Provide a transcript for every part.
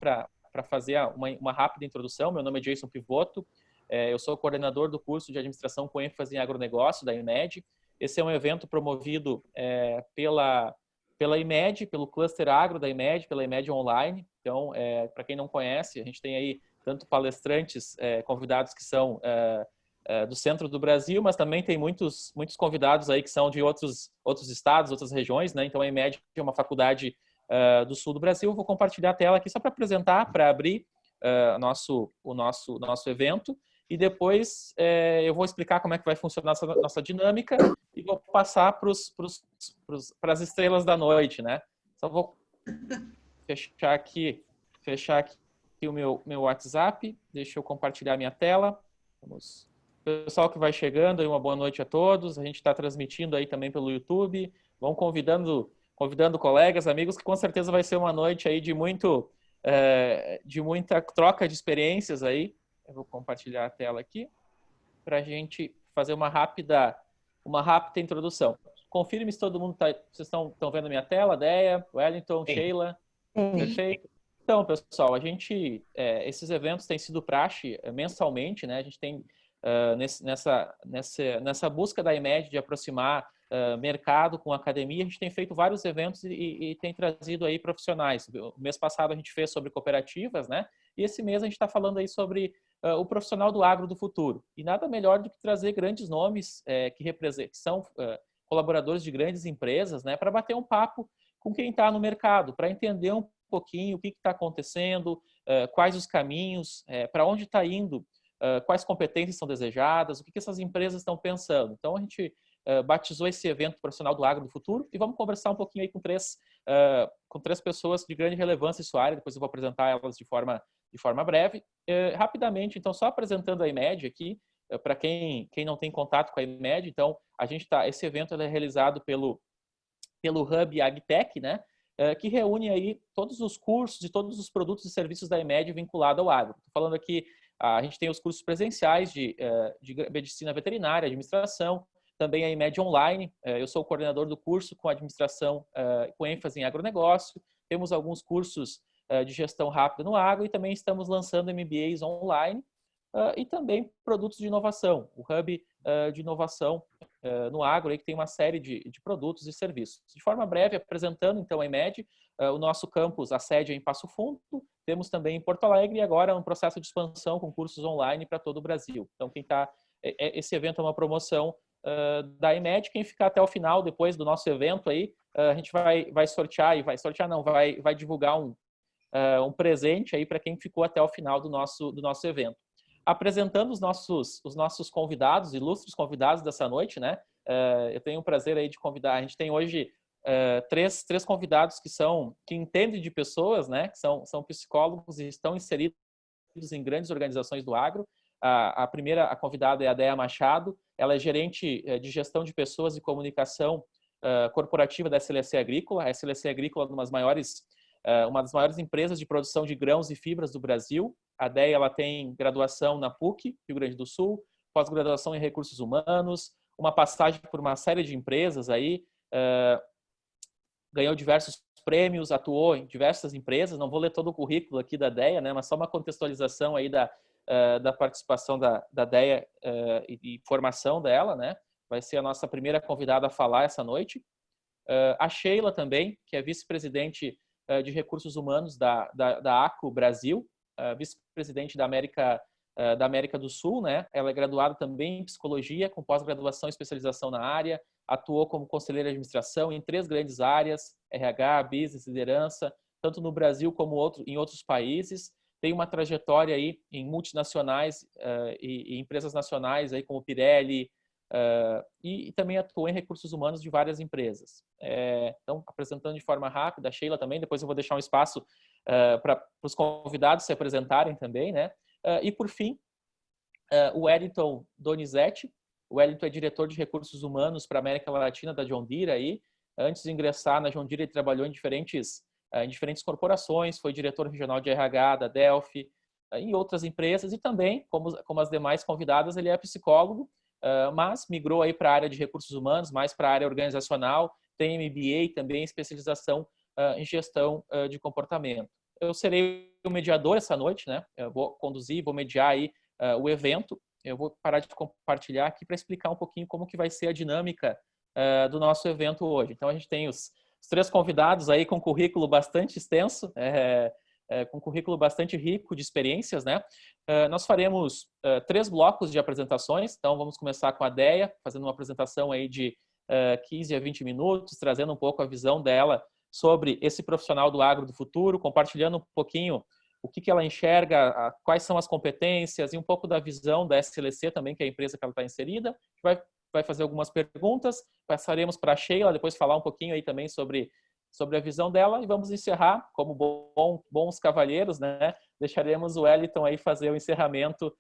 para fazer uma rápida introdução. Meu nome é Jason Pivotto, eu sou coordenador do curso de administração com ênfase em agronegócio da IMED. Esse é um evento promovido pela IMED, pelo Cluster Agro da IMED, pela IMED Online. Então, para quem não conhece, a gente tem aí tanto palestrantes, convidados que são do centro do Brasil, mas também tem muitos convidados aí que são de outros estados, outras regiões, né? Então, a IMED é uma faculdade do sul do Brasil. Vou compartilhar a tela aqui só para apresentar, para abrir o nosso evento. E depois eu vou explicar como é que vai funcionar essa nossa dinâmica e vou passar para as estrelas da noite, né? Só vou fechar aqui o meu WhatsApp. Deixa eu compartilhar minha tela. Vamos. Pessoal que vai chegando, aí uma boa noite a todos. A gente está transmitindo aí também pelo YouTube. Vão convidando colegas, amigos, que com certeza vai ser uma noite aí de muita troca de experiências aí. Eu vou compartilhar a tela aqui para a gente fazer uma rápida introdução. Confirme se todo mundo vocês estão vendo a minha tela, Deia, Wellington, Sim. Sheila. Perfeito. Então, pessoal, esses eventos têm sido praxe mensalmente, né? A gente tem nessa busca da IMED de aproximar mercado com academia, a gente tem feito vários eventos e tem trazido aí profissionais. O mês passado a gente fez sobre cooperativas, né? E esse mês a gente está falando aí sobre o profissional do agro do futuro. E nada melhor do que trazer grandes nomes que são colaboradores de grandes empresas, né? Para bater um papo com quem está no mercado, para entender um pouquinho o que está acontecendo, quais os caminhos, para onde está indo, quais competências são desejadas, o que essas empresas estão pensando. Então, a gente batizou esse evento profissional do agro do futuro e vamos conversar um pouquinho aí com três pessoas de grande relevância em sua área. Depois eu vou apresentar elas de forma breve. Rapidamente, então, só apresentando a IMED aqui, para quem não tem contato com a IMED, então, esse evento é realizado pelo Hub AgTech, né? Que reúne aí todos os cursos e todos os produtos e serviços da IMED vinculado ao agro. Estou falando aqui, a gente tem os cursos presenciais de medicina veterinária, administração, também a IMED Online. Eu sou o coordenador do curso com administração com ênfase em agronegócio. Temos alguns cursos de gestão rápida no agro e também estamos lançando MBAs online e também produtos de inovação. O Hub de inovação no agro, aí, que tem uma série de produtos e serviços. De forma breve, apresentando então a IMED, o nosso campus, a sede é em Passo Fundo, temos também em Porto Alegre e agora um processo de expansão com cursos online para todo o Brasil. Então, esse evento é uma promoção da IMED. Quem ficar até o final, depois do nosso evento aí, a gente vai sortear, vai divulgar um presente aí para quem ficou até o final do nosso evento. Apresentando os nossos convidados, ilustres convidados dessa noite, né? Eu tenho o prazer aí de convidar. A gente tem hoje três convidados que entendem de pessoas, né? Que são psicólogos e estão inseridos em grandes organizações do agro. A primeira convidada é a Deia Machado. Ela é gerente de gestão de pessoas e comunicação corporativa da SLC Agrícola. A SLC Agrícola é uma das maiores empresas de produção de grãos e fibras do Brasil. A Deia, ela tem graduação na PUC, Rio Grande do Sul, pós-graduação em recursos humanos, uma passagem por uma série de empresas aí, ganhou diversos prêmios, atuou em diversas empresas. Não vou ler todo o currículo aqui da Deia, né, mas só uma contextualização aí da participação da Deia e formação dela, né? Vai ser a nossa primeira convidada a falar essa noite. A Sheila também, que é vice-presidente de recursos humanos da ACO Brasil, vice-presidente da América do Sul, né? Ela é graduada também em psicologia, com pós-graduação e especialização na área, atuou como conselheira de administração em 3 grandes áreas, RH, business, liderança, tanto no Brasil como em outros países. Tem uma trajetória aí em multinacionais e empresas nacionais, aí como Pirelli, e também atuou em recursos humanos de várias empresas. Então, apresentando de forma rápida, a Sheila também, depois eu vou deixar um espaço para os convidados se apresentarem também, né? E, por fim, o Wellington Donizete. O Wellington é diretor de recursos humanos para a América Latina da John Deere. Aí. Antes de ingressar na John Deere, ele trabalhou em diferentes corporações, foi diretor regional de RH da Delphi, em outras empresas, e também, como as demais convidadas, ele é psicólogo, mas migrou aí para a área de recursos humanos, mais para a área organizacional, tem MBA também, especialização em gestão de comportamento. eu serei o mediador essa noite, né? Eu vou conduzir, vou mediar aí o evento. Eu vou parar de compartilhar aqui para explicar um pouquinho como que vai ser a dinâmica do nosso evento hoje. Então, a gente tem os 3 convidados aí com currículo bastante extenso, com currículo bastante rico de experiências, né? Nós faremos 3 blocos de apresentações. Então, vamos começar com a Déia, fazendo uma apresentação aí de 15 a 20 minutos, trazendo um pouco a visão dela sobre esse profissional do agro do futuro, compartilhando um pouquinho o que ela enxerga, quais são as competências e um pouco da visão da SLC também, que é a empresa que ela está inserida. A gente vai fazer algumas perguntas, passaremos para a Sheila, depois falar um pouquinho aí também sobre a visão dela e vamos encerrar, como bons cavalheiros, né? Deixaremos o Wellington aí fazer o encerramento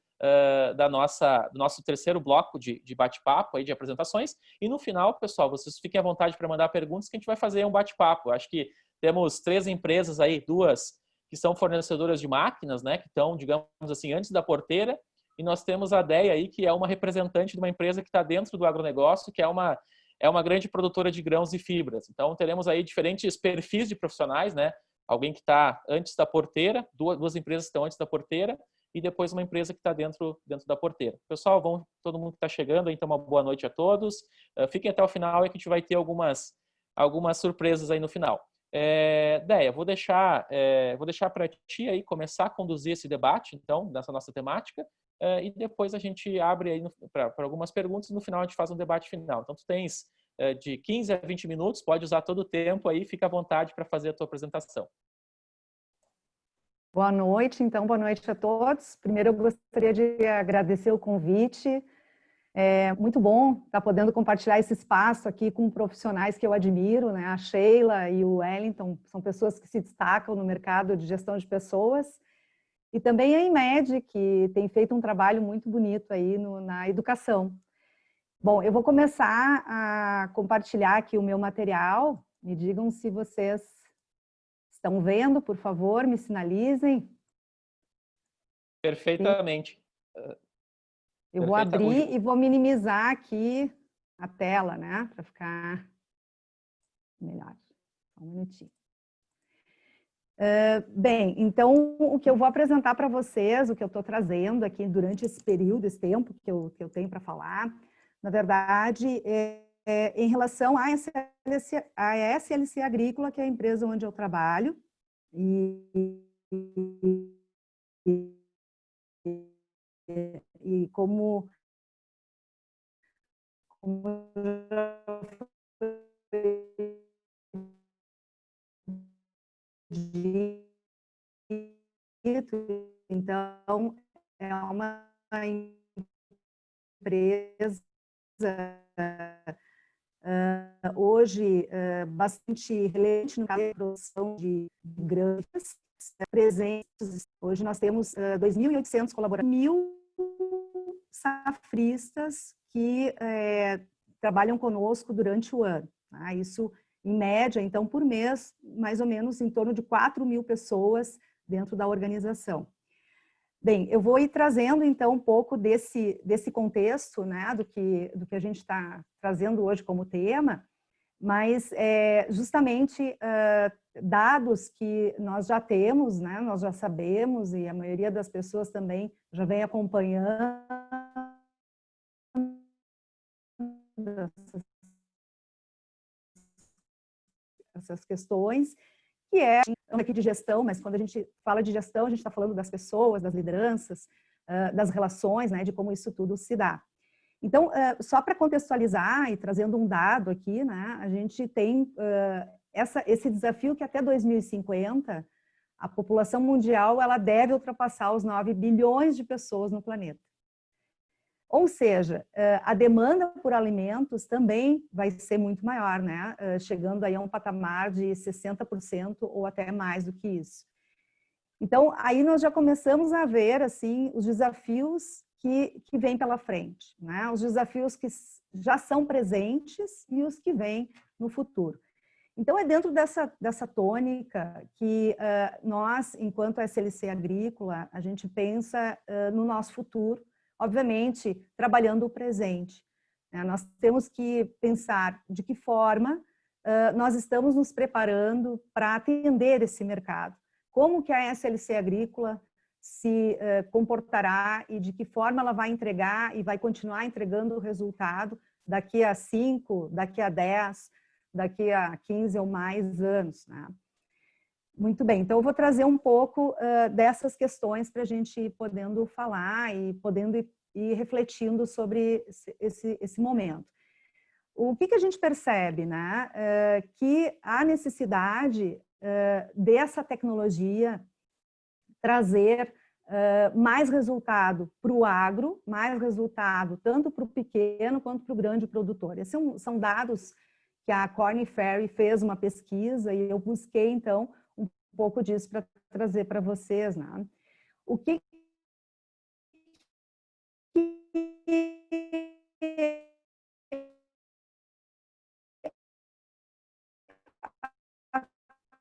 do nosso terceiro bloco de bate-papo, aí de apresentações. E no final, pessoal, vocês fiquem à vontade para mandar perguntas que a gente vai fazer um bate-papo. Acho que temos 3 empresas aí, 2 que são fornecedoras de máquinas, né? Que estão, digamos assim, antes da porteira. E nós temos a Déia aí, que é uma representante de uma empresa que está dentro do agronegócio, que é uma grande produtora de grãos e fibras. Então, teremos aí diferentes perfis de profissionais, né? Alguém que está antes da porteira, 2 empresas que estão antes da porteira, e depois uma empresa que está dentro da porteira. Pessoal, todo mundo que está chegando, então uma boa noite a todos. Fiquem até o final, que a gente vai ter algumas surpresas aí no final. Déia, vou deixar para ti aí começar a conduzir esse debate, então, dessa nossa temática, e depois a gente abre aí para algumas perguntas e no final a gente faz um debate final. Então, tu tens de 15 a 20 minutos, pode usar todo o tempo aí, fica à vontade para fazer a tua apresentação. Boa noite, então, boa noite a todos. Primeiro, eu gostaria de agradecer o convite. É muito bom estar podendo compartilhar esse espaço aqui com profissionais que eu admiro, né? A Sheila e o Wellington são pessoas que se destacam no mercado de gestão de pessoas. E também a IMED, que tem feito um trabalho muito bonito aí na educação. Bom, eu vou começar a compartilhar aqui o meu material. Me digam se vocês estão vendo, por favor, me sinalizem. Perfeitamente. Eu vou abrir e vou minimizar aqui a tela, né? Para ficar melhor. Só um minutinho. Bem, então, o que eu vou apresentar para vocês, o que eu estou trazendo aqui durante esse período, esse tempo que eu tenho para falar, na verdade, em relação à SLC Agrícola, que é a empresa onde eu trabalho, e como então, é uma empresa hoje bastante relevante no caso da produção de grãos presentes. Hoje nós temos 2.800 colaboradores, 1.000 safristas que trabalham conosco durante o ano. Tá? Isso, em média, então, por mês, mais ou menos em torno de 4.000 pessoas dentro da organização. Bem, eu vou ir trazendo, então, um pouco desse contexto, né, do que a gente está trazendo hoje como tema, mas justamente dados que nós já temos, né, nós já sabemos, e a maioria das pessoas também já vem acompanhando essas questões, que é aqui de gestão, mas quando a gente fala de gestão, a gente está falando das pessoas, das lideranças, das relações, né, de como isso tudo se dá. Então, só para contextualizar e trazendo um dado aqui, né, a gente tem esse desafio que até 2050 a população mundial ela deve ultrapassar os 9 bilhões de pessoas no planeta. Ou seja, a demanda por alimentos também vai ser muito maior, né? Chegando aí a um patamar de 60% ou até mais do que isso. Então, aí nós já começamos a ver, assim, os desafios que vêm pela frente, né? Os desafios que já são presentes e os que vêm no futuro. Então, é dentro dessa tônica que nós, enquanto SLC Agrícola, a gente pensa no nosso futuro, obviamente, trabalhando o presente. Nós temos que pensar de que forma nós estamos nos preparando para atender esse mercado. como que a SLC agrícola se comportará e de que forma ela vai entregar e vai continuar entregando o resultado daqui a 5, daqui a 10, daqui a 15 ou mais anos, né? Muito bem, então eu vou trazer um pouco dessas questões para a gente ir podendo falar e podendo ir refletindo sobre esse momento. O que a gente percebe, né? Que há necessidade dessa tecnologia trazer mais resultado para o agro, mais resultado tanto para o pequeno quanto para o grande produtor. Esses são dados que a Korn Ferry fez uma pesquisa e eu busquei, então, um pouco disso para trazer para vocês, né? O que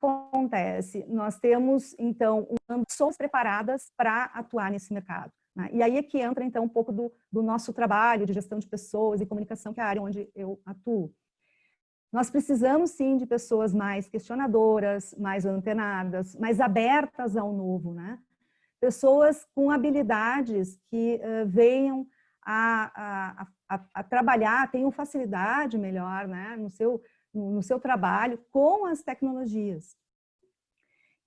acontece? Nós temos, então, pessoas preparadas para atuar nesse mercado, né? E aí é que entra, então, um pouco do nosso trabalho de gestão de pessoas e comunicação, que é a área onde eu atuo. Nós precisamos, sim, de pessoas mais questionadoras, mais antenadas, mais abertas ao novo, né? Pessoas com habilidades que venham a trabalhar, tenham facilidade melhor, né, no seu trabalho com as tecnologias.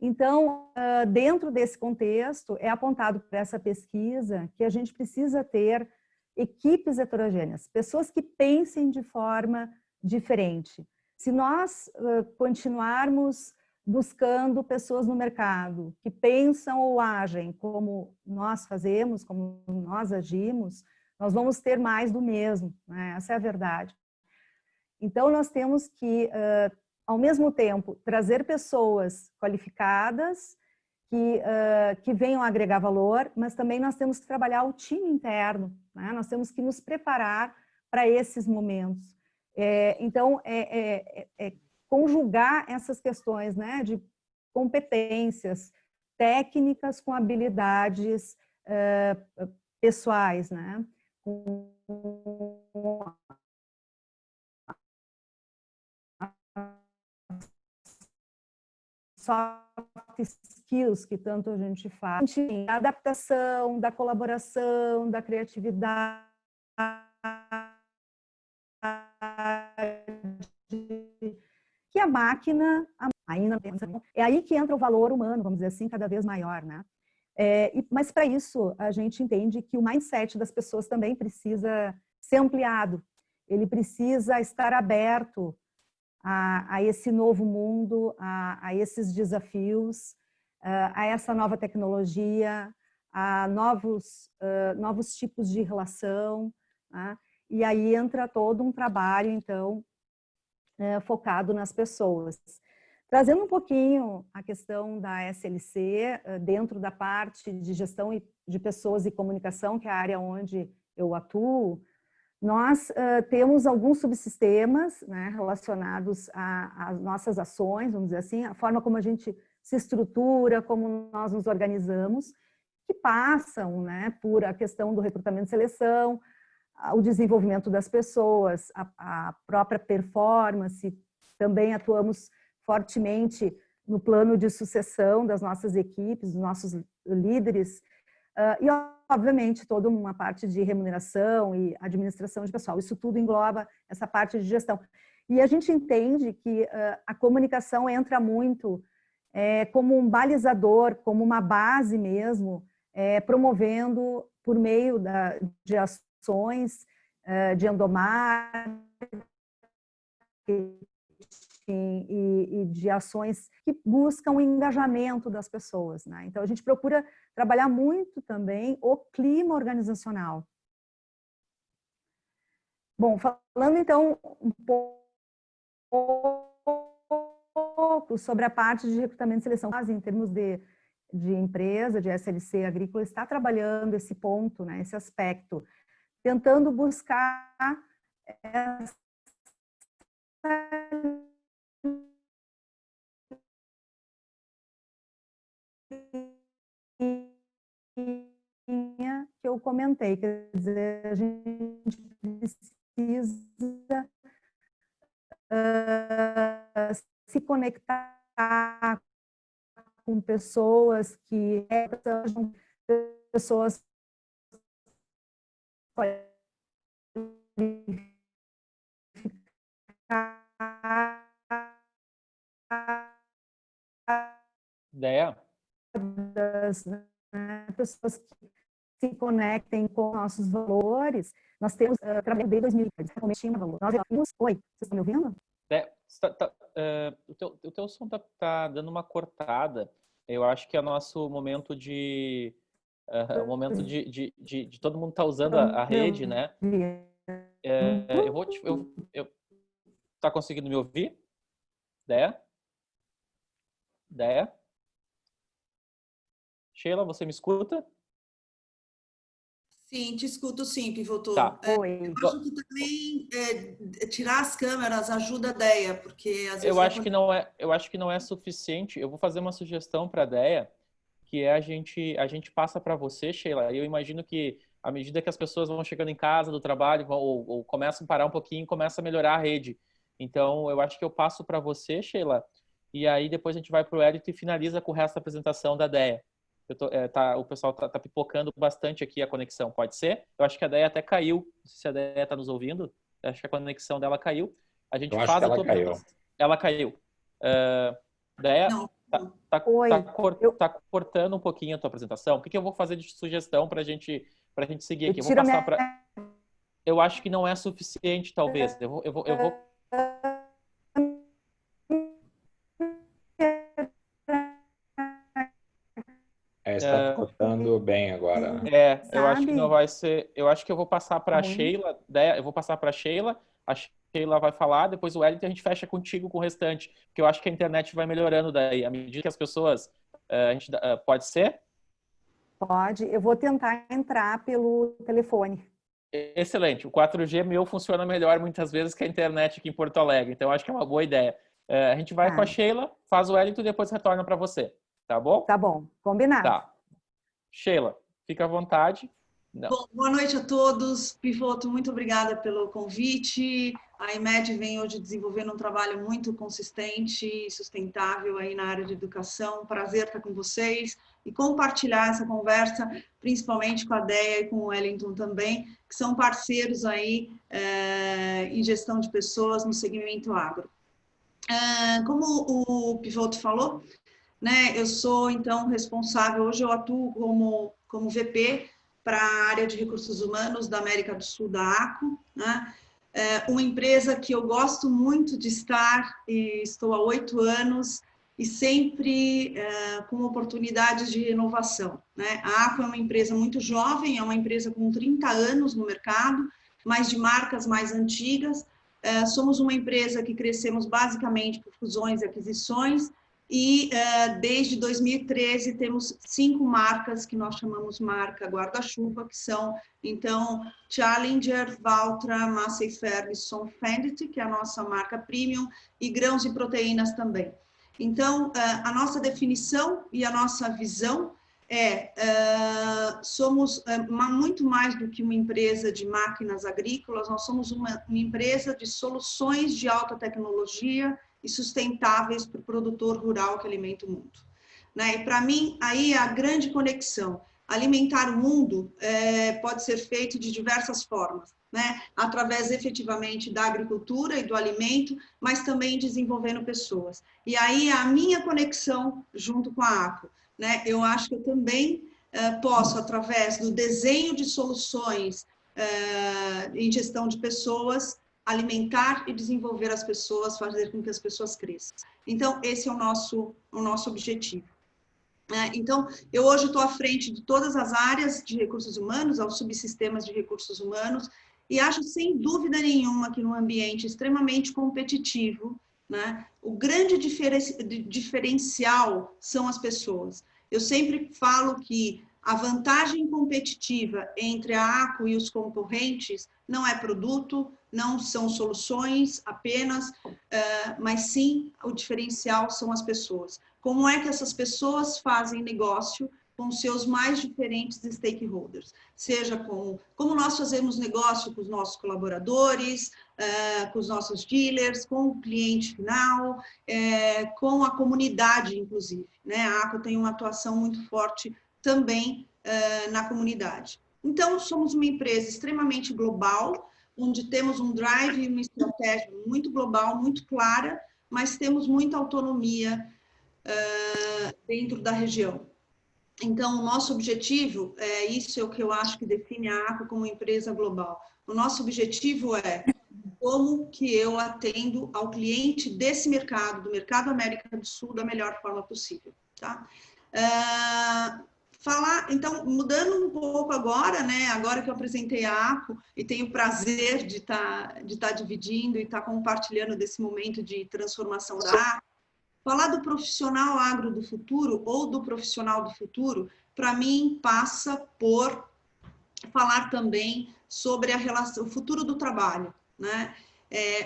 Então, dentro desse contexto, é apontado para essa pesquisa que a gente precisa ter equipes heterogêneas, pessoas que pensem de forma diferente. Se nós continuarmos buscando pessoas no mercado que pensam ou agem como nós fazemos, como nós agimos, nós vamos ter mais do mesmo, né? Essa é a verdade. Então, nós temos que, ao mesmo tempo, trazer pessoas qualificadas que venham agregar valor, mas também nós temos que trabalhar o time interno, né? Nós temos que nos preparar para esses momentos. Então, conjugar essas questões, né, de competências técnicas com habilidades pessoais, né, com soft skills que tanto a gente fala, da adaptação, da colaboração, da criatividade, que a máquina ainda é aí que entra o valor humano, vamos dizer assim, cada vez maior, né? Mas para isso a gente entende que o mindset das pessoas também precisa ser ampliado, ele precisa estar aberto a esse novo mundo, a esses desafios, a essa nova tecnologia, a novos tipos de relação, né? E aí entra todo um trabalho, então, focado nas pessoas. Trazendo um pouquinho a questão da SLC, dentro da parte de gestão de pessoas e comunicação, que é a área onde eu atuo, nós temos alguns subsistemas, né, relacionados às nossas ações, vamos dizer assim, a forma como a gente se estrutura, como nós nos organizamos, que passam, né, por a questão do recrutamento e seleção, o desenvolvimento das pessoas, a própria performance, também atuamos fortemente no plano de sucessão das nossas equipes, dos nossos líderes, e, obviamente, toda uma parte de remuneração e administração de pessoal. Isso tudo engloba essa parte de gestão. E a gente entende que a comunicação entra muito como um balizador, como uma base mesmo, promovendo por meio de ações de endomarketing e de ações que buscam o engajamento das pessoas, né? Então, a gente procura trabalhar muito também o clima organizacional. Bom, falando então um pouco sobre a parte de recrutamento e seleção, em termos de empresa, de SLC agrícola, está trabalhando esse ponto, né, esse aspecto, tentando buscar essa que eu comentei, quer dizer, a gente precisa se conectar com pessoas que sejam pessoas Ideia? Né, pessoas que se conectem com nossos valores. Nós temos, trabalhando desde 2015, realmente tinha um valor. Nós temos... Oi, vocês estão me ouvindo? O teu som tá dando uma cortada. Eu acho que é nosso momento de... o momento de todo mundo tá usando a rede, né? Tá conseguindo me ouvir? Ideia? Ideia? Sheila, você me escuta? Sim, te escuto sim, Pivotou. Tá. Oi. Eu acho que também tirar as câmeras ajuda a Deia, porque às vezes... Eu acho que não é suficiente. Eu vou fazer uma sugestão para a Deia, que é a gente passa para você, Sheila. Eu imagino que à medida que as pessoas vão chegando em casa do trabalho ou começam a parar um pouquinho, começa a melhorar a rede. Então, eu acho que eu passo para você, Sheila, e aí depois a gente vai para o Hélito e finaliza com o resto da apresentação da Deia. O pessoal tá pipocando bastante aqui a conexão, pode ser? Eu acho que a Deia até caiu. Não sei se a Deia está nos ouvindo. Eu acho que a conexão dela caiu. A gente faz a tua apresentação. Ela caiu. Deia, Não. tá cortando um pouquinho a tua apresentação. O que eu vou fazer de sugestão para a gente seguir aqui? Eu acho que não é suficiente, talvez. Eu vou... Está cortando bem agora. Eu acho que não vai ser. Eu acho que eu vou passar para a Sheila. Eu vou passar para a Sheila. A Sheila vai falar, depois o Wellington a gente fecha contigo com o restante. Porque eu acho que a internet vai melhorando daí. À medida que as pessoas. Pode ser? Pode. Eu vou tentar entrar pelo telefone. Excelente. O 4G meu funciona melhor muitas vezes que a internet aqui em Porto Alegre. Então, eu acho que é uma boa ideia. A gente vai com a Sheila, faz o Wellington e depois retorna para você. Tá bom? Tá bom. Combinado. Tá. Sheila, fica à vontade. Bom, boa noite a todos. Pivoto, muito obrigada pelo convite. A IMED vem hoje desenvolvendo um trabalho muito consistente e sustentável aí na área de educação. Prazer estar com vocês e compartilhar essa conversa, principalmente com a Deia e com o Wellington também, que são parceiros aí em gestão de pessoas no segmento agro. Como o Pivoto falou, né, eu sou, então, responsável, hoje eu atuo como VP para a área de recursos humanos da América do Sul, da ACO, né? Uma empresa que eu gosto muito de estar, e estou há 8 anos, e sempre com oportunidades de inovação, né? A ACO é uma empresa muito jovem, é uma empresa com 30 anos no mercado, mas de marcas mais antigas. Somos uma empresa que crescemos basicamente por fusões e aquisições, e desde 2013 temos 5 marcas que nós chamamos marca guarda-chuva, que são, então, Challenger, Valtra, Massey Ferguson, Fendt, que é a nossa marca premium, e grãos e proteínas também. Então, a nossa definição e a nossa visão somos muito mais do que uma empresa de máquinas agrícolas, nós somos uma empresa de soluções de alta tecnologia e sustentáveis para o produtor rural que alimenta o mundo, né? E para mim, aí é a grande conexão. Alimentar o mundo pode ser feito de diversas formas, né? Através efetivamente da agricultura e do alimento, mas também desenvolvendo pessoas. E aí a minha conexão junto com a ACO, né? Eu acho que eu também posso, através do desenho de soluções em gestão de pessoas, alimentar e desenvolver as pessoas, fazer com que as pessoas cresçam. Então, esse é o nosso objetivo. Então, eu hoje estou à frente de todas as áreas de recursos humanos, aos subsistemas de recursos humanos, e acho, sem dúvida nenhuma, que num ambiente extremamente competitivo, né, o grande diferencial são as pessoas. Eu sempre falo que a vantagem competitiva entre a ACO e os concorrentes não é produto, não são soluções apenas, mas sim o diferencial são as pessoas. Como é que essas pessoas fazem negócio com seus mais diferentes stakeholders, seja como nós fazemos negócio com os nossos colaboradores, com os nossos dealers, com o cliente final, com a comunidade, inclusive, né? A ACO tem uma atuação muito forte também na comunidade. Então, somos uma empresa extremamente global, onde temos um drive e uma estratégia muito global, muito clara, mas temos muita autonomia dentro da região. Então, o nosso objetivo, isso é o que eu acho que define a ACO como empresa global. O nosso objetivo é como que eu atendo ao cliente desse mercado, do mercado América do Sul, da melhor forma possível, tá? Então, mudando um pouco agora, né? Agora que eu apresentei a ACO e tenho o prazer de estar dividindo e estar compartilhando desse momento de transformação da ACO, falar do profissional agro do futuro ou do profissional do futuro, para mim, passa por falar também sobre a relação, o futuro do trabalho, né?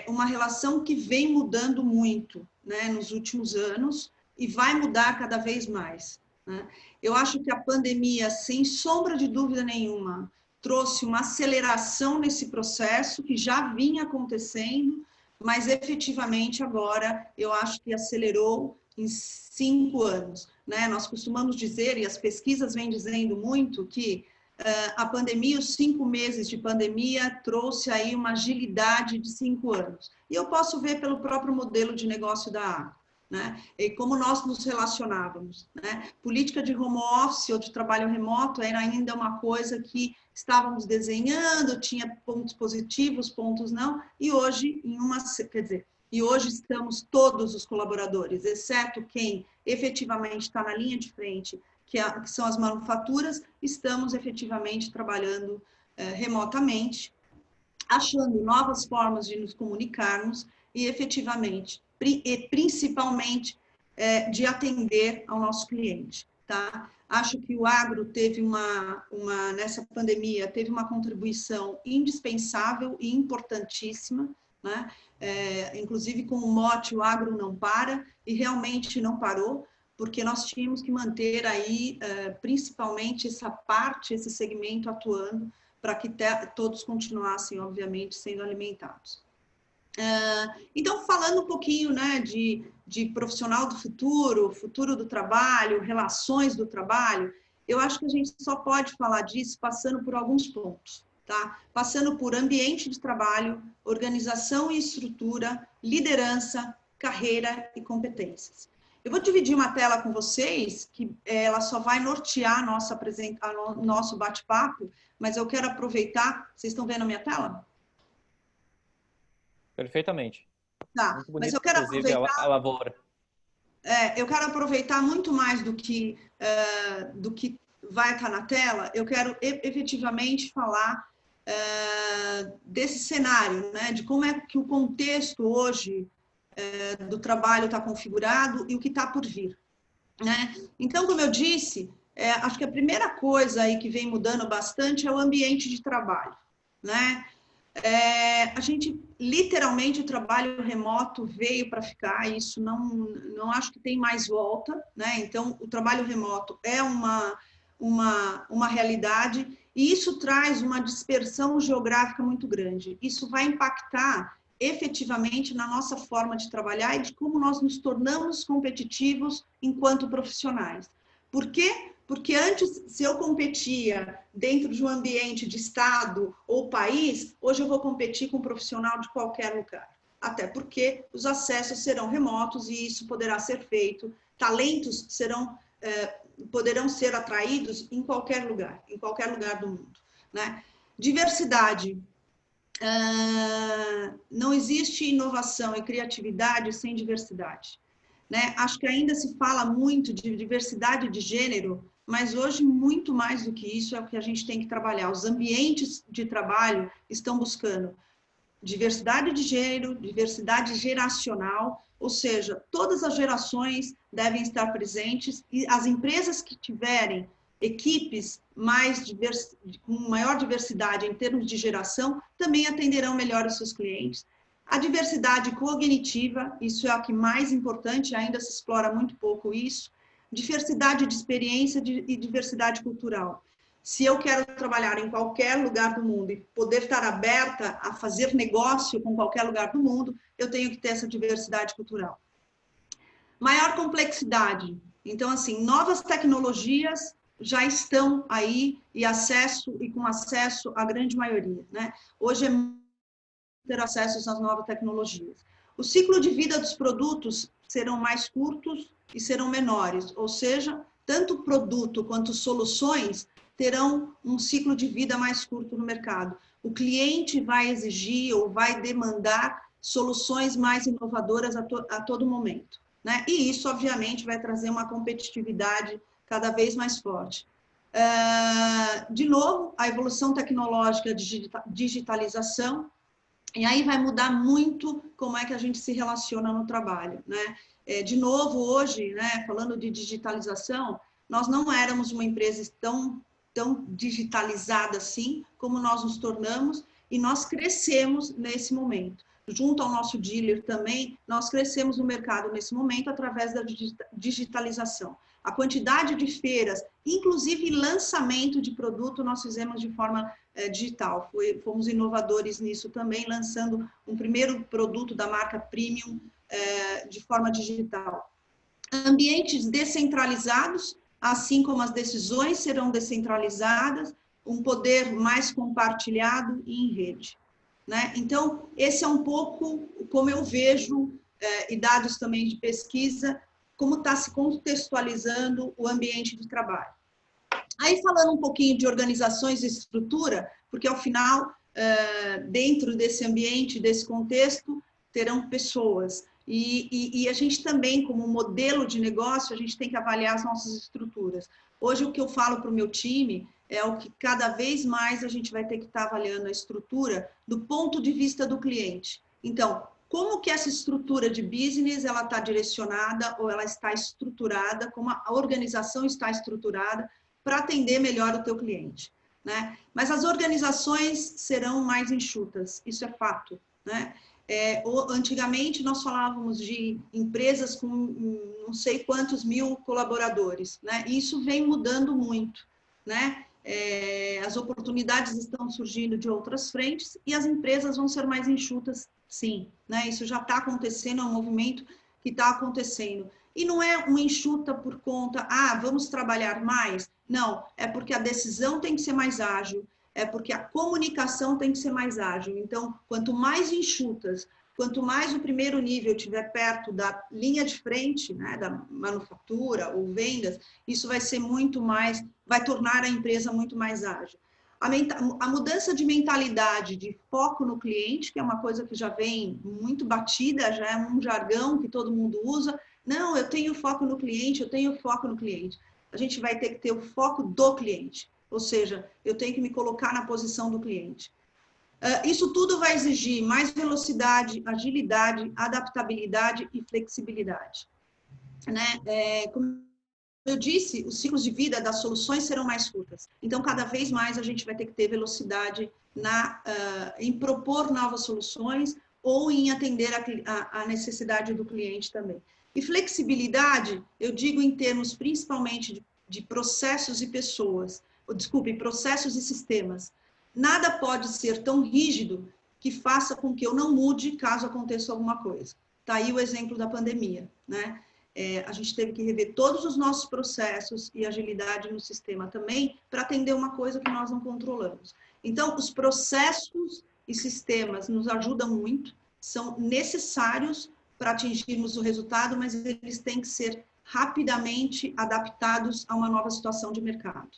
Uma relação que vem mudando muito, né, nos últimos anos e vai mudar cada vez mais, né? Eu acho que a pandemia, sem sombra de dúvida nenhuma, trouxe uma aceleração nesse processo que já vinha acontecendo, mas efetivamente agora eu acho que acelerou em 5 anos, né? Nós costumamos dizer, e as pesquisas vêm dizendo muito, que a pandemia, os 5 meses de pandemia, trouxe aí uma agilidade de 5 anos. E eu posso ver pelo próprio modelo de negócio da ACO, né? E como nós nos relacionávamos, né? Política de home office ou de trabalho remoto era ainda uma coisa que estávamos desenhando, tinha pontos positivos, pontos não, e hoje, e hoje estamos todos os colaboradores, exceto quem efetivamente está na linha de frente, que são as manufaturas, estamos efetivamente trabalhando remotamente, achando novas formas de nos comunicarmos e efetivamente, principalmente, de atender ao nosso cliente, tá? Acho que o agro teve nessa pandemia, teve uma contribuição indispensável e importantíssima, né? Inclusive com o mote, o agro não para, e realmente não parou, porque nós tínhamos que manter aí, principalmente essa parte, esse segmento atuando, para que todos continuassem, obviamente, sendo alimentados. Então, falando um pouquinho, né, de profissional do futuro do trabalho, relações do trabalho, eu acho que a gente só pode falar disso passando por alguns pontos, tá? Passando por ambiente de trabalho, organização e estrutura, liderança, carreira e competências. Eu vou dividir uma tela com vocês, que ela só vai nortear nosso bate-papo, mas eu quero aproveitar... Vocês estão vendo a minha tela? Perfeitamente. Tá, muito bonito, mas eu quero aproveitar... a lavoura. Eu quero aproveitar muito mais do que vai estar na tela, eu quero efetivamente falar desse cenário, né, de como é que o contexto hoje do trabalho está configurado e o que está por vir, né? Então, como eu disse, acho que a primeira coisa aí que vem mudando bastante é o ambiente de trabalho, né? A gente, literalmente, o trabalho remoto veio para ficar, isso não acho que tem mais volta, né? Então, o trabalho remoto é uma realidade e isso traz uma dispersão geográfica muito grande. Isso vai impactar efetivamente na nossa forma de trabalhar e de como nós nos tornamos competitivos enquanto profissionais. Por quê? Porque antes, se eu competia dentro de um ambiente de estado ou país, hoje eu vou competir com um profissional de qualquer lugar. Até porque os acessos serão remotos e isso poderá ser feito. Talentos poderão ser atraídos em qualquer lugar do mundo, né? Diversidade. Não existe inovação e criatividade sem diversidade, né? Acho que ainda se fala muito de diversidade de gênero, mas hoje muito mais do que isso é o que a gente tem que trabalhar. Os ambientes de trabalho estão buscando diversidade de gênero, diversidade geracional, ou seja, todas as gerações devem estar presentes e as empresas que tiverem equipes com maior diversidade em termos de geração também atenderão melhor os seus clientes. A diversidade cognitiva, isso é o que mais importante, ainda se explora muito pouco isso. diversidade de experiência e diversidade cultural. Se eu quero trabalhar em qualquer lugar do mundo e poder estar aberta a fazer negócio com qualquer lugar do mundo, eu tenho que ter essa diversidade cultural. Maior complexidade. Então, assim, novas tecnologias já estão aí e com acesso à grande maioria, né? Hoje é ter acesso às novas tecnologias. O ciclo de vida dos produtos serão mais curtos e serão menores, ou seja, tanto produto quanto soluções terão um ciclo de vida mais curto no mercado. O cliente vai exigir ou vai demandar soluções mais inovadoras a todo momento, né? E isso, obviamente, vai trazer uma competitividade cada vez mais forte. De novo, a evolução tecnológica, digitalização, e aí vai mudar muito como é que a gente se relaciona no trabalho, né? De novo, hoje, né, falando de digitalização, nós não éramos uma empresa tão digitalizada assim como nós nos tornamos, e nós crescemos nesse momento. Junto ao nosso dealer também, nós crescemos no mercado nesse momento através da digitalização. A quantidade de feiras, inclusive lançamento de produto, nós fizemos de forma digital. Fomos inovadores nisso também, lançando um primeiro produto da marca Premium de forma digital. Ambientes descentralizados, assim como as decisões serão descentralizadas, um poder mais compartilhado e em rede, né? Então, esse é um pouco como eu vejo, e dados também de pesquisa, como está se contextualizando o ambiente de trabalho. Aí, falando um pouquinho de organizações e estrutura, porque, ao final, dentro desse ambiente, desse contexto, terão pessoas. E a gente também, como modelo de negócio, a gente tem que avaliar as nossas estruturas. Hoje, o que eu falo para o meu time é o que cada vez mais a gente vai ter que estar avaliando a estrutura do ponto de vista do cliente. Então, como que essa estrutura de business ela está direcionada ou ela está estruturada, como a organização está estruturada para atender melhor o teu cliente, né? Mas as organizações serão mais enxutas, isso é fato, né? Antigamente nós falávamos de empresas com não sei quantos mil colaboradores, né? E isso vem mudando muito, né? As oportunidades estão surgindo de outras frentes e as empresas vão ser mais enxutas, sim, né? Isso já está acontecendo, é um movimento que está acontecendo. E não é uma enxuta por conta, vamos trabalhar mais. Não, é porque a decisão tem que ser mais ágil, é porque a comunicação tem que ser mais ágil. Então, quanto mais enxutas, quanto mais o primeiro nível estiver perto da linha de frente, né, da manufatura ou vendas, isso vai ser muito mais, vai tornar a empresa muito mais ágil. A mudança de mentalidade, de foco no cliente, que é uma coisa que já vem muito batida, já é um jargão que todo mundo usa. Não, eu tenho foco no cliente, eu tenho foco no cliente. A gente vai ter que ter o foco do cliente. Ou seja, eu tenho que me colocar na posição do cliente. Isso tudo vai exigir mais velocidade, agilidade, adaptabilidade e flexibilidade, né? Como eu disse, os ciclos de vida das soluções serão mais curtas. Então, cada vez mais a gente vai ter que ter velocidade em propor novas soluções ou em atender a necessidade do cliente também. E flexibilidade, eu digo em termos principalmente de processos e pessoas, processos e sistemas. Nada pode ser tão rígido que faça com que eu não mude caso aconteça alguma coisa. Está aí o exemplo da pandemia, né? A gente teve que rever todos os nossos processos e agilidade no sistema também para atender uma coisa que nós não controlamos. Então, os processos e sistemas nos ajudam muito, são necessários para atingirmos o resultado, mas eles têm que ser rapidamente adaptados a uma nova situação de mercado.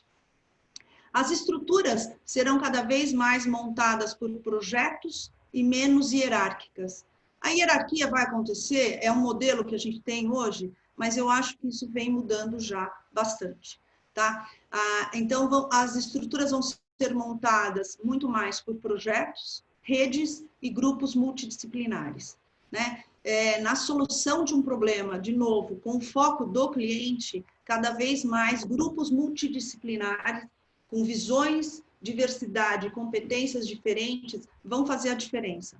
As estruturas serão cada vez mais montadas por projetos e menos hierárquicas. A hierarquia vai acontecer, é um modelo que a gente tem hoje, mas eu acho que isso vem mudando já bastante, tá? Então, as estruturas vão ser montadas muito mais por projetos, redes e grupos multidisciplinares, né? Na solução de um problema, de novo, com o foco do cliente, cada vez mais grupos multidisciplinares com visões, diversidade, competências diferentes, vão fazer a diferença.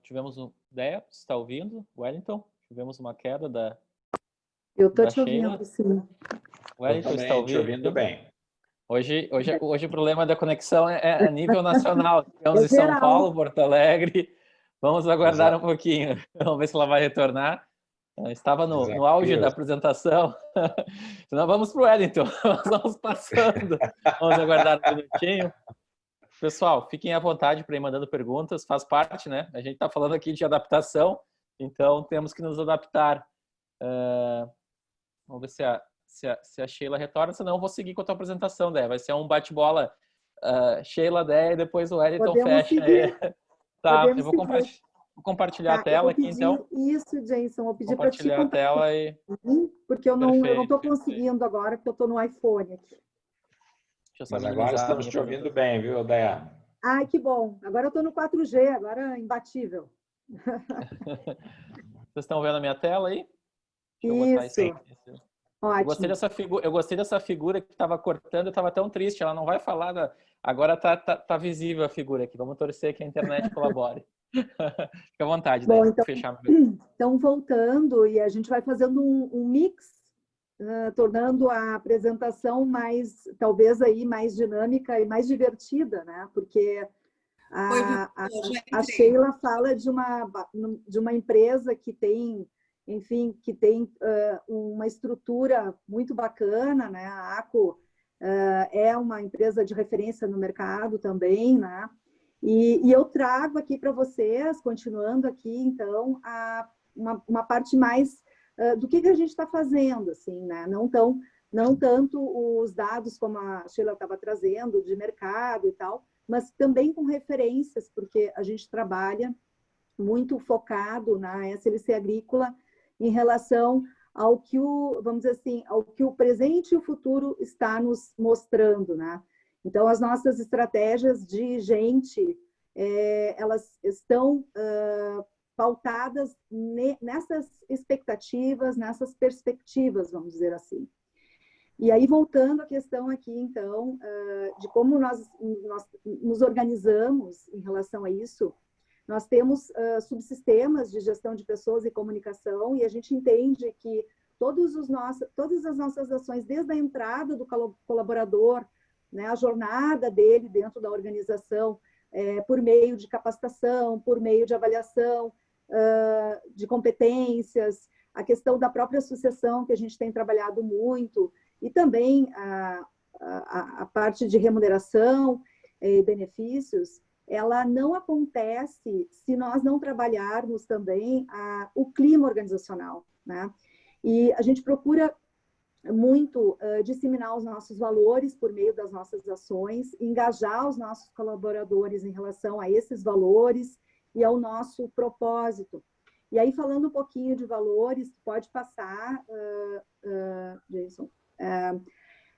tivemos Déia, está ouvindo? Wellington, tivemos uma queda Eu estou da te Sheila. ouvindo, sim. Wellington está Te ouvindo? ouvindo bem. Hoje o problema da conexão é a nível nacional. Tivemos em São geral. Paulo, Porto Alegre. Vamos aguardar um pouquinho. Vamos ver se ela vai retornar. Estava no auge da apresentação. Senão vamos para o Wellington. Nós vamos passando. Vamos aguardar um minutinho. Pessoal, fiquem à vontade para ir mandando perguntas. Faz parte, né? A gente está falando aqui de adaptação, então temos que nos adaptar. Vamos ver se a Sheila retorna, senão eu vou seguir com a tua apresentação, Déia. Vai ser um bate-bola Sheila, Déia e depois o Wellington fecha. Tá, eu vou compartilhar a tela aqui, então. Isso, Jason, vou pedir para te compartilhar a tela e... porque eu não estou conseguindo agora, porque eu estou no iPhone aqui. Mas agora estamos te ouvindo bem, viu, Déia? Ai, que bom. Agora eu estou no 4G, agora é imbatível. Vocês estão vendo a minha tela aí? Isso. Ótimo. Eu gostei dessa figura que estava cortando, eu estava tão triste, ela não vai falar, agora tá visível a figura aqui, vamos torcer que a internet colabore. Fica à vontade, bom, né? Então, fechar. Então, voltando, e a gente vai fazendo um mix, tornando a apresentação talvez aí mais dinâmica e mais divertida, né? Porque a Sheila fala de uma empresa que tem, enfim, uma estrutura muito bacana, né? A ACO é uma empresa de referência no mercado também, né? E eu trago aqui para vocês, continuando aqui, então, uma parte mais do que a gente está fazendo, assim, né? Não tanto os dados como a Sheila estava trazendo, de mercado e tal, mas também com referências, porque a gente trabalha muito focado na SLC Agrícola em relação ao que vamos dizer assim, ao que o presente e o futuro está nos mostrando, né? Então, as nossas estratégias de gente, elas estão pautadas nessas expectativas, nessas perspectivas, vamos dizer assim. E aí, voltando à questão aqui, então, de como nós nos organizamos em relação a isso, nós temos subsistemas de gestão de pessoas e comunicação, e a gente entende que todas as nossas ações, desde a entrada do colaborador, né, a jornada dele dentro da organização, por meio de capacitação, por meio de avaliação de competências, a questão da própria sucessão, que a gente tem trabalhado muito, e também a parte de remuneração e benefícios, ela não acontece se nós não trabalharmos também o clima organizacional, né? E a gente procura muito disseminar os nossos valores por meio das nossas ações, engajar os nossos colaboradores em relação a esses valores e ao nosso propósito. E aí, falando um pouquinho de valores, pode passar, Jason.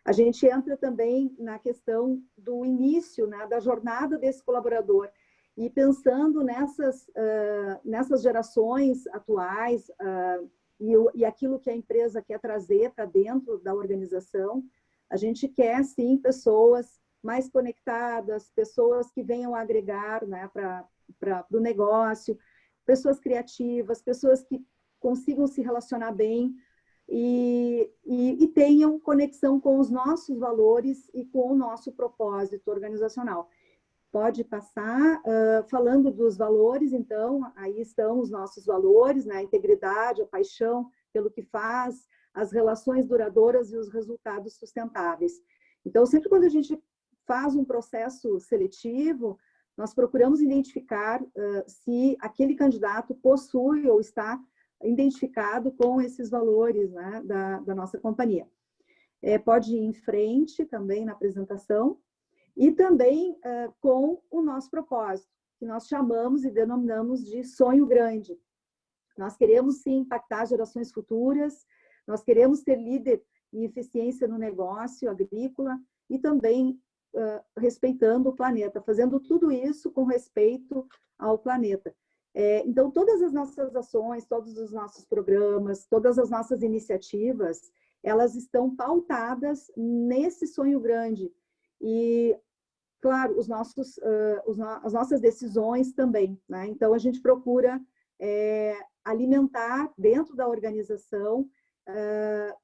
A gente entra também na questão do início, né, da jornada desse colaborador. E pensando nessas gerações atuais e aquilo que a empresa quer trazer para dentro da organização, a gente quer, sim, pessoas mais conectadas, pessoas que venham agregar, né, para o negócio, pessoas criativas, pessoas que consigam se relacionar bem, e tenham conexão com os nossos valores e com o nosso propósito organizacional. Pode passar, falando dos valores, então, aí estão os nossos valores, né? A integridade, a paixão pelo que faz, as relações duradouras e os resultados sustentáveis. Então, sempre quando a gente faz um processo seletivo, nós procuramos identificar se aquele candidato possui ou está identificado com esses valores, né, da nossa companhia. Pode ir em frente também na apresentação e também com o nosso propósito, que nós chamamos e denominamos de sonho grande. Nós queremos, sim, impactar gerações futuras, nós queremos ter líder em eficiência no negócio agrícola e também respeitando o planeta, fazendo tudo isso com respeito ao planeta. Então, todas as nossas ações, todos os nossos programas, todas as nossas iniciativas, elas estão pautadas nesse sonho grande. E claro, as nossas decisões também, né? Então, a gente procura alimentar dentro da organização,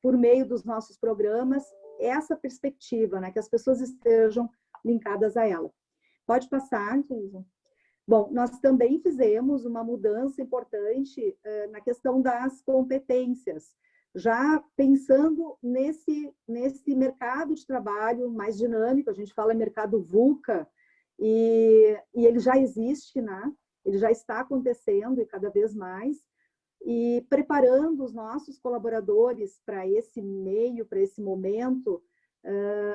por meio dos nossos programas, essa perspectiva, né? Que as pessoas estejam linkadas a ela. Pode passar, Susan. Bom, nós também fizemos uma mudança importante na questão das competências, já pensando nesse mercado de trabalho mais dinâmico. A gente fala mercado VUCA, e ele já existe, né? Ele já está acontecendo e cada vez mais, e preparando os nossos colaboradores para esse meio, para esse momento,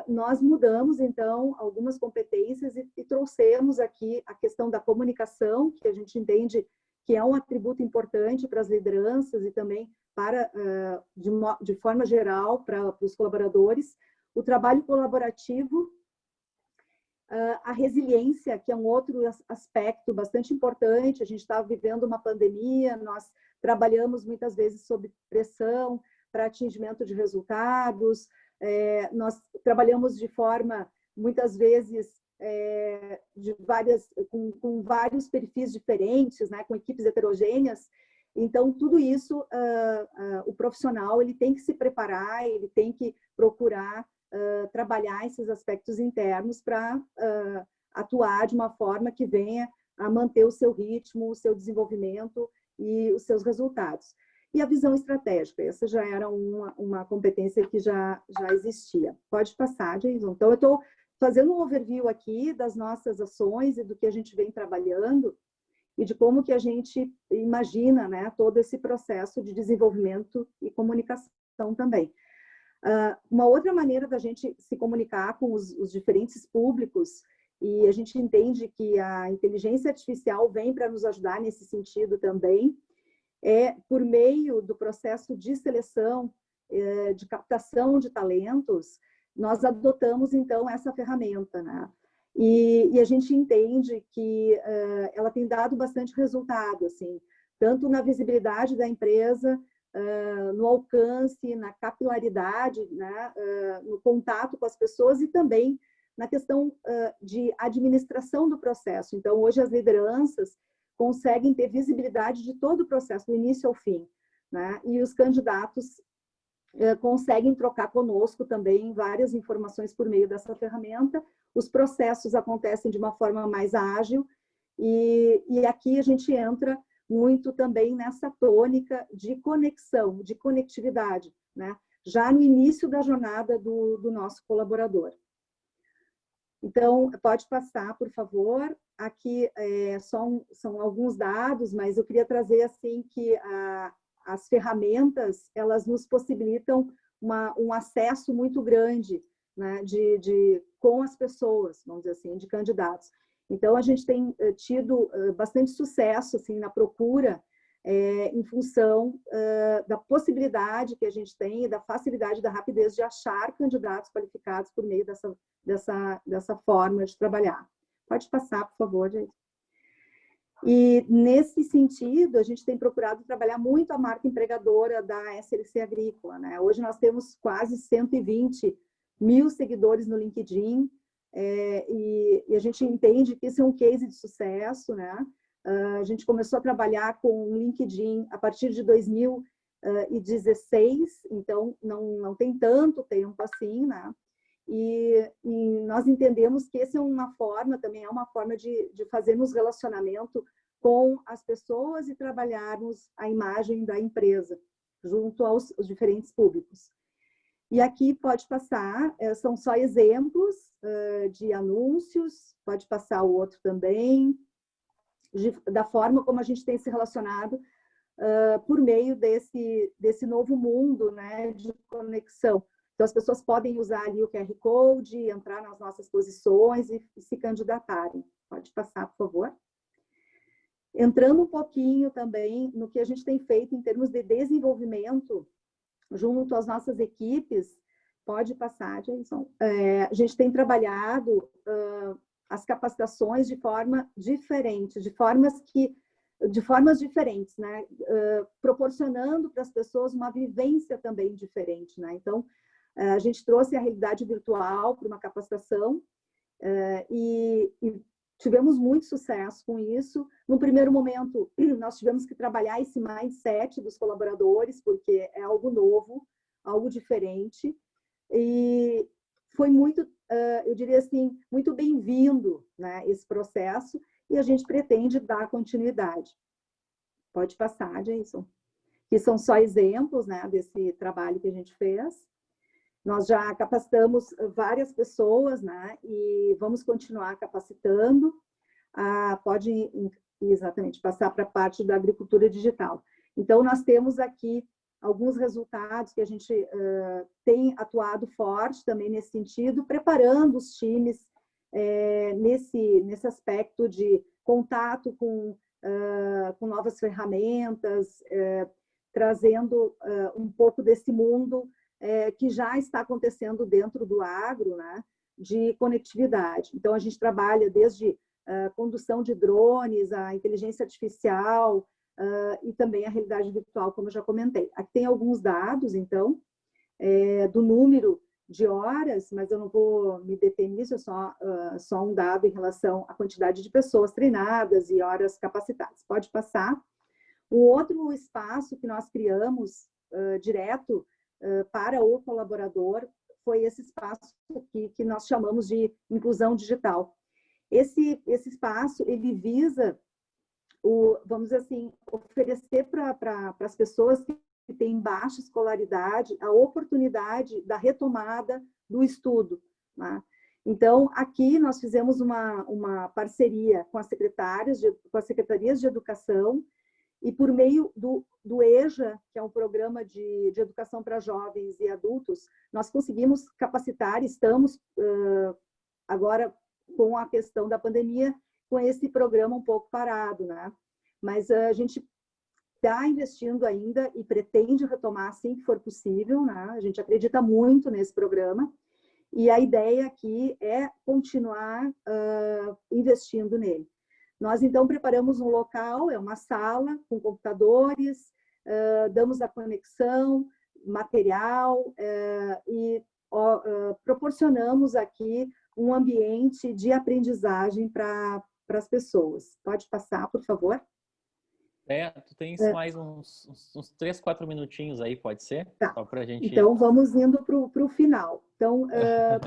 nós mudamos, então, algumas competências e trouxemos aqui a questão da comunicação, que a gente entende que é um atributo importante para as lideranças e também para, de forma geral, para os colaboradores, o trabalho colaborativo, a resiliência, que é um outro aspecto bastante importante. A gente está vivendo uma pandemia, nós trabalhamos muitas vezes sob pressão para atingimento de resultados, nós trabalhamos de forma, muitas vezes, com vários perfis diferentes, né, com equipes heterogêneas. Então, tudo isso, o profissional ele tem que se preparar, ele tem que procurar trabalhar esses aspectos internos para atuar de uma forma que venha a manter o seu ritmo, o seu desenvolvimento e os seus resultados. E a visão estratégica, essa já era uma competência que já existia. Pode passar, Jason. Então, eu estou fazendo um overview aqui das nossas ações e do que a gente vem trabalhando e de como que a gente imagina, né, todo esse processo de desenvolvimento e comunicação também. Uma outra maneira da gente se comunicar com os diferentes públicos, e a gente entende que a inteligência artificial vem para nos ajudar nesse sentido também, por meio do processo de seleção, de captação de talentos. Nós adotamos, então, essa ferramenta, né? E a gente entende que ela tem dado bastante resultado, assim, tanto na visibilidade da empresa, no alcance, na capilaridade, né? No contato com as pessoas e também na questão de administração do processo. Então, hoje as lideranças conseguem ter visibilidade de todo o processo, do início ao fim, né? E os candidatos conseguem trocar conosco também várias informações por meio dessa ferramenta. Os processos acontecem de uma forma mais ágil e aqui a gente entra muito também nessa tônica de conexão, de conectividade, né? Já no início da jornada do nosso colaborador. Então, pode passar, por favor. Aqui são alguns dados, mas eu queria trazer assim que as ferramentas, elas nos possibilitam um acesso muito grande, né, com as pessoas, vamos dizer assim, de candidatos. Então, a gente tem tido bastante sucesso assim, na procura, em função da possibilidade que a gente tem e da facilidade, da rapidez de achar candidatos qualificados por meio dessa forma de trabalhar. Pode passar, por favor, gente. E, nesse sentido, a gente tem procurado trabalhar muito a marca empregadora da SLC Agrícola, né? Hoje nós temos quase 120 mil seguidores no LinkedIn, e a gente entende que esse é um case de sucesso, né? A gente começou a trabalhar com o LinkedIn a partir de 2016, então não tem tanto tempo assim, né? E nós entendemos que essa é uma forma, também é uma forma de fazermos relacionamento com as pessoas e trabalharmos a imagem da empresa junto aos diferentes públicos. E aqui pode passar, são só exemplos de anúncios, pode passar o outro também, da forma como a gente tem se relacionado por meio desse novo mundo, né, de conexão. Então, as pessoas podem usar ali o QR Code, entrar nas nossas posições e se candidatarem. Pode passar, por favor. Entrando um pouquinho também no que a gente tem feito em termos de desenvolvimento junto às nossas equipes, pode passar, Jason. A gente tem trabalhado as capacitações de forma diferente, de formas diferentes, né? Proporcionando para as pessoas uma vivência também diferente, né? Então, a gente trouxe a realidade virtual para uma capacitação E tivemos muito sucesso com isso. No primeiro momento, nós tivemos que trabalhar esse mindset dos colaboradores, porque é algo novo, algo diferente. E foi muito, eu diria assim, muito bem-vindo, né, esse processo, e a gente pretende dar continuidade. Pode passar, Jason. Que são só exemplos, né, desse trabalho que a gente fez. Nós já capacitamos várias pessoas, né, e vamos continuar capacitando. Pode exatamente passar para a parte da agricultura digital. Então, nós temos aqui alguns resultados que a gente tem atuado forte também nesse sentido, preparando os times nesse aspecto de contato com novas ferramentas, trazendo um pouco desse mundo que já está acontecendo dentro do agro, né, de conectividade. Então, a gente trabalha desde condução de drones, a inteligência artificial e também a realidade virtual, como eu já comentei. Aqui tem alguns dados, então, do número de horas, mas eu não vou me deter nisso, é só um dado em relação à quantidade de pessoas treinadas e horas capacitadas. Pode passar. Um outro espaço que nós criamos direto para o colaborador foi esse espaço aqui que nós chamamos de inclusão digital. Esse espaço, ele visa, vamos dizer assim, oferecer para as pessoas que têm baixa escolaridade a oportunidade da retomada do estudo, né? Então, aqui nós fizemos uma parceria com as secretarias de educação, e por meio do EJA, que é um programa de educação para jovens e adultos, nós conseguimos capacitar, estamos agora com a questão da pandemia, com esse programa um pouco parado, né? Mas a gente está investindo ainda e pretende retomar assim que for possível, né? A gente acredita muito nesse programa, e a ideia aqui é continuar investindo nele. Nós, então, preparamos um local, é uma sala com computadores, damos a conexão, material e proporcionamos aqui um ambiente de aprendizagem para as pessoas. Pode passar, por favor? Tu tens mais uns 3, 4 minutinhos aí, pode ser? Tá. Só pra gente... Então, vamos indo para o final. Então,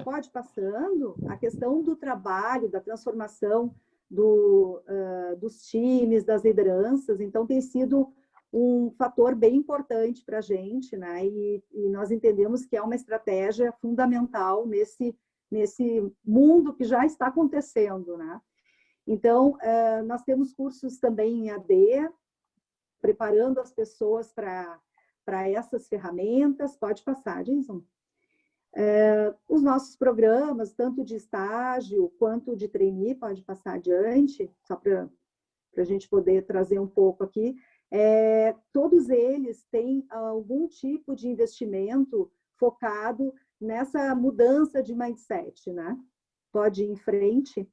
pode passando, a questão do trabalho, da transformação dos times, das lideranças, então tem sido um fator bem importante para a gente, né? E nós entendemos que é uma estratégia fundamental nesse mundo que já está acontecendo, né? Então, nós temos cursos também em AD, preparando as pessoas para essas ferramentas. Pode passar, Jason. Os nossos programas, tanto de estágio quanto de trainee, pode passar adiante, só para a gente poder trazer um pouco aqui. Todos eles têm algum tipo de investimento focado nessa mudança de mindset, né? Pode ir em frente.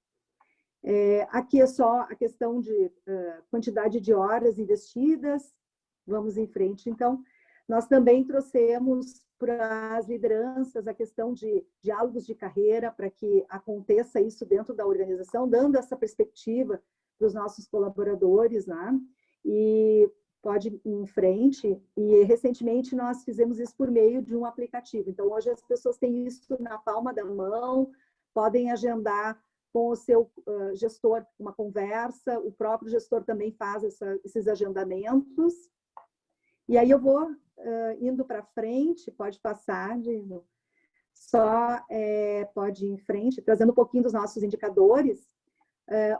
Aqui é só a questão de quantidade de horas investidas. Vamos em frente. Então, nós também trouxemos para as lideranças a questão de diálogos de carreira, para que aconteça isso dentro da organização, dando essa perspectiva para os nossos colaboradores, né? E pode ir em frente. E recentemente nós fizemos isso por meio de um aplicativo. Então, hoje as pessoas têm isso na palma da mão, podem agendar com o seu gestor uma conversa, o próprio gestor também faz esses agendamentos. E aí eu vou indo para frente, pode passar, Diego. Só pode ir em frente, trazendo um pouquinho dos nossos indicadores.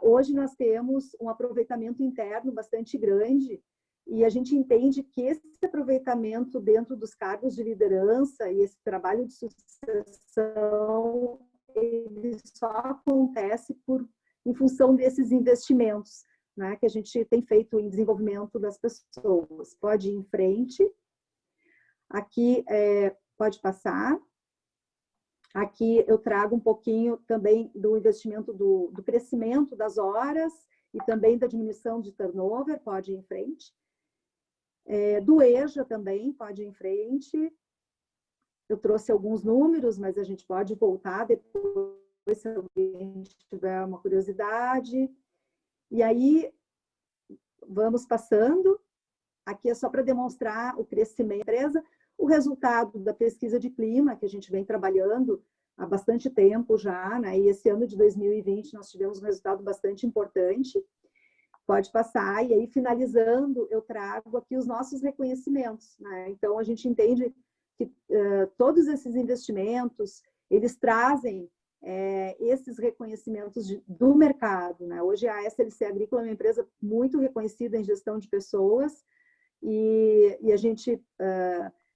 Hoje nós temos um aproveitamento interno bastante grande, e a gente entende que esse aproveitamento dentro dos cargos de liderança e esse trabalho de sucessão, ele só acontece em função desses investimentos, né, que a gente tem feito em desenvolvimento das pessoas. Pode ir em frente. Aqui, pode passar. Aqui eu trago um pouquinho também do investimento do crescimento das horas e também da diminuição de turnover. Pode ir em frente. Do EJA também, pode ir em frente. Eu trouxe alguns números, mas a gente pode voltar depois se alguém tiver uma curiosidade. E aí, vamos passando. Aqui é só para demonstrar o crescimento da empresa, o resultado da pesquisa de clima, que a gente vem trabalhando há bastante tempo já, né? E esse ano de 2020 nós tivemos um resultado bastante importante. Pode passar. E aí, finalizando, eu trago aqui os nossos reconhecimentos, né? Então, a gente entende que todos esses investimentos, eles trazem esses reconhecimentos do mercado, né? Hoje a SLC Agrícola é uma empresa muito reconhecida em gestão de pessoas e a gente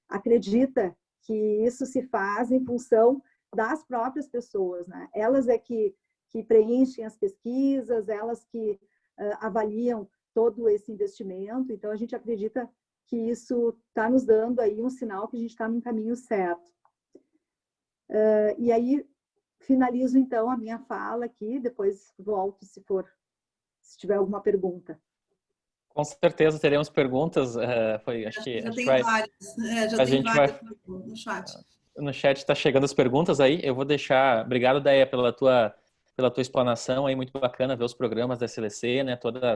acredita que isso se faz em função das próprias pessoas, né? Elas é que preenchem as pesquisas, elas que avaliam todo esse investimento. Então, a gente acredita que isso está nos dando aí um sinal que a gente está no caminho certo. E aí, finalizo, então, a minha fala aqui, depois volto se tiver alguma pergunta. Com certeza teremos perguntas. Acho que já tem várias. Já tem várias no chat. No chat está chegando as perguntas aí. Eu vou deixar... Obrigado, Deia, pela tua explanação aí, muito bacana ver os programas da SLC, né? Toda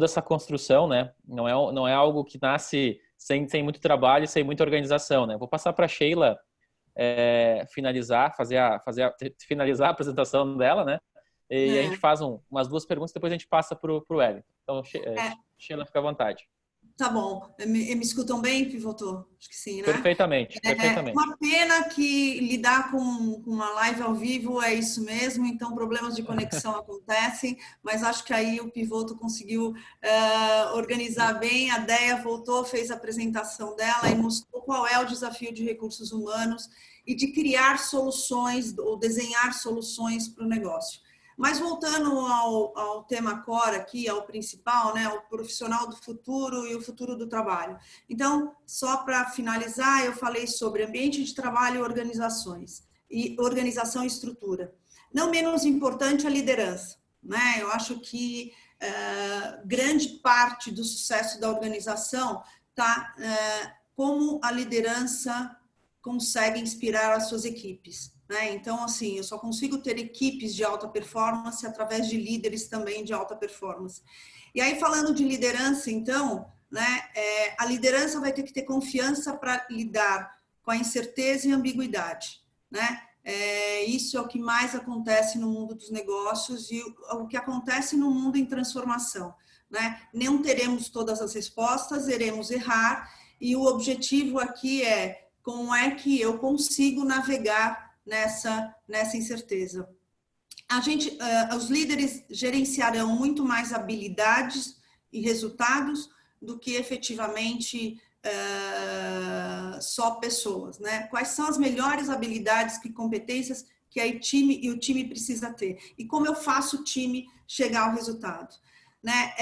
essa construção, né? Não é algo que nasce sem muito trabalho, sem muita organização, né? Vou passar para a Sheila finalizar a apresentação dela, né? E a gente faz umas 2 perguntas, depois a gente passa para o Hélio. Então, Sheila, fica à vontade. Tá bom. Me escutam bem, Pivotou? Acho que sim, né? Perfeitamente. Uma pena que lidar com uma live ao vivo é isso mesmo, então problemas de conexão acontecem, mas acho que aí o Pivoto conseguiu organizar bem. A Deia voltou, fez a apresentação dela e mostrou qual é o desafio de recursos humanos e de criar soluções ou desenhar soluções para o negócio. Mas voltando ao tema core aqui, ao principal, né, o profissional do futuro e o futuro do trabalho. Então, só para finalizar, eu falei sobre ambiente de trabalho e organizações, e organização e estrutura. Não menos importante a liderança, né? Eu acho que grande parte do sucesso da organização está como a liderança consegue inspirar as suas equipes. Né? Então, assim, eu só consigo ter equipes de alta performance através de líderes também de alta performance. E aí, falando de liderança, então, né, a liderança vai ter que ter confiança para lidar com a incerteza e ambiguidade. Né? Isso é o que mais acontece no mundo dos negócios e o que acontece no mundo em transformação. Né? Não teremos todas as respostas, iremos errar, e o objetivo aqui é como é que eu consigo navegar nessa incerteza. Os líderes gerenciarão muito mais habilidades e resultados do que efetivamente só pessoas, né? Quais são as melhores habilidades e competências que o time precisa ter? E como eu faço o time chegar ao resultado? Né?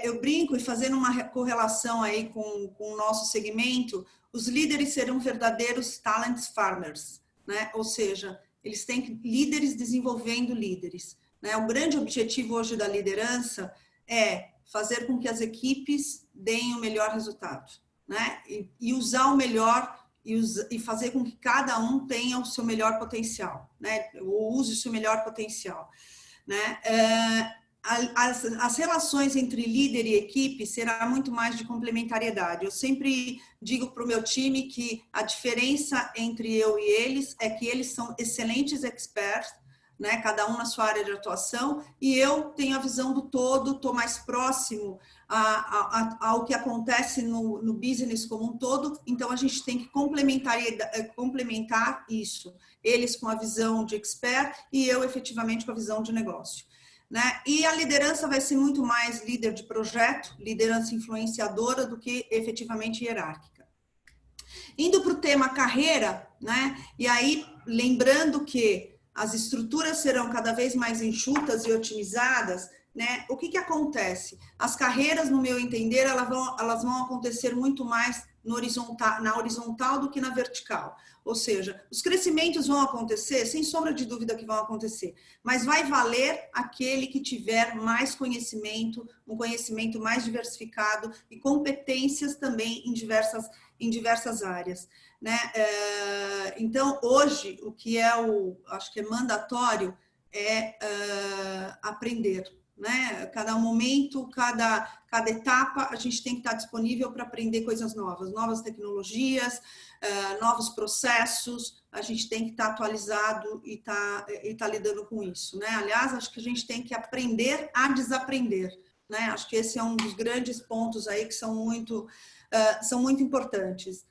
Eu brinco, e fazendo uma correlação aí com o nosso segmento, os líderes serão verdadeiros talent farmers. Né? Ou seja, eles têm líderes desenvolvendo líderes. Né? O grande objetivo hoje da liderança é fazer com que as equipes deem o melhor resultado. Né? E usar o melhor e fazer com que cada um tenha o seu melhor potencial. Né? Ou use o seu melhor potencial. Né? As relações entre líder e equipe será muito mais de complementariedade. Eu sempre digo para o meu time que a diferença entre eu e eles é que eles são excelentes experts, né, cada um na sua área de atuação, e eu tenho a visão do todo, estou mais próximo ao que acontece no business como um todo, então a gente tem que complementar isso, eles com a visão de expert e eu efetivamente com a visão de negócio. Né? E a liderança vai ser muito mais líder de projeto, liderança influenciadora do que efetivamente hierárquica. Indo para o tema carreira, né? E aí lembrando que as estruturas serão cada vez mais enxutas e otimizadas, né? O que acontece? As carreiras, no meu entender, elas vão acontecer muito mais na horizontal do que na vertical. Ou seja, os crescimentos vão acontecer, sem sombra de dúvida que vão acontecer, mas vai valer aquele que tiver mais conhecimento, um conhecimento mais diversificado e competências também em diversas áreas. Né? Então, hoje, o que acho que é mandatório é aprender, né? Cada momento, cada etapa, a gente tem que estar disponível para aprender coisas novas, novas tecnologias, novos processos, a gente tem que estar atualizado e tá lidando com isso, né? Aliás, acho que a gente tem que aprender a desaprender, né? Acho que esse é um dos grandes pontos aí que são muito importantes.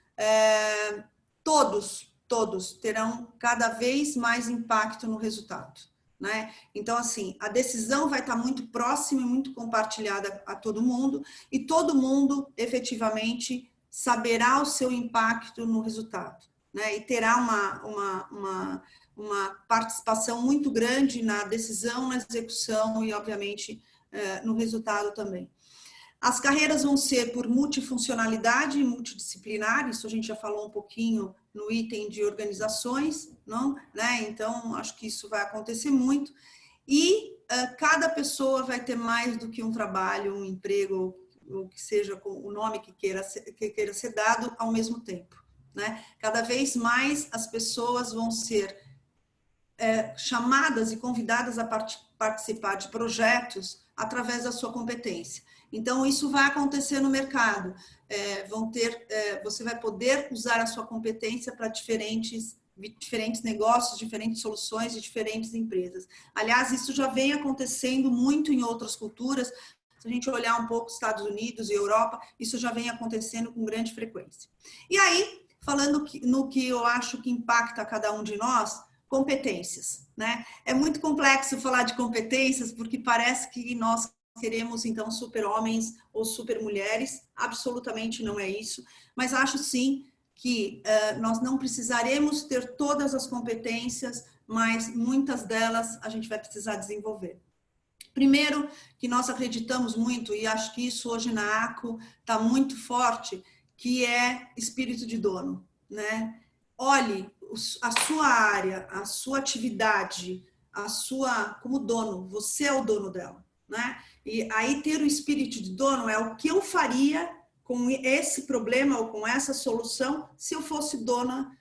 Todos terão cada vez mais impacto no resultado, né? Então, assim, a decisão vai estar muito próxima e muito compartilhada a todo mundo, e todo mundo, efetivamente, saberá o seu impacto no resultado, né? E terá uma participação muito grande na decisão, na execução e, obviamente, no resultado também. As carreiras vão ser por multifuncionalidade e multidisciplinar, isso a gente já falou um pouquinho no item de organizações, não, né? Então, acho que isso vai acontecer muito. E cada pessoa vai ter mais do que um trabalho, um emprego, ou que seja com o nome que queira ser dado ao mesmo tempo, né? Cada vez mais as pessoas vão ser chamadas e convidadas a participar de projetos através da sua competência. Então, isso vai acontecer no mercado. Você vai poder usar a sua competência para diferentes negócios, diferentes soluções e diferentes empresas. Aliás, isso já vem acontecendo muito em outras culturas. Se a gente olhar um pouco Estados Unidos e Europa, isso já vem acontecendo com grande frequência. E aí, falando no que eu acho que impacta cada um de nós, competências, né? É muito complexo falar de competências, porque parece que nós queremos, então, super-homens ou super-mulheres. Absolutamente não é isso. Mas acho, sim, que nós não precisaremos ter todas as competências, mas muitas delas a gente vai precisar desenvolver. Primeiro, que nós acreditamos muito, e acho que isso hoje na ACO está muito forte, que é espírito de dono, né? Olhe a sua área, a sua atividade, como dono, você é o dono dela, né? E aí ter o espírito de dono é o que eu faria com esse problema ou com essa solução se eu fosse dona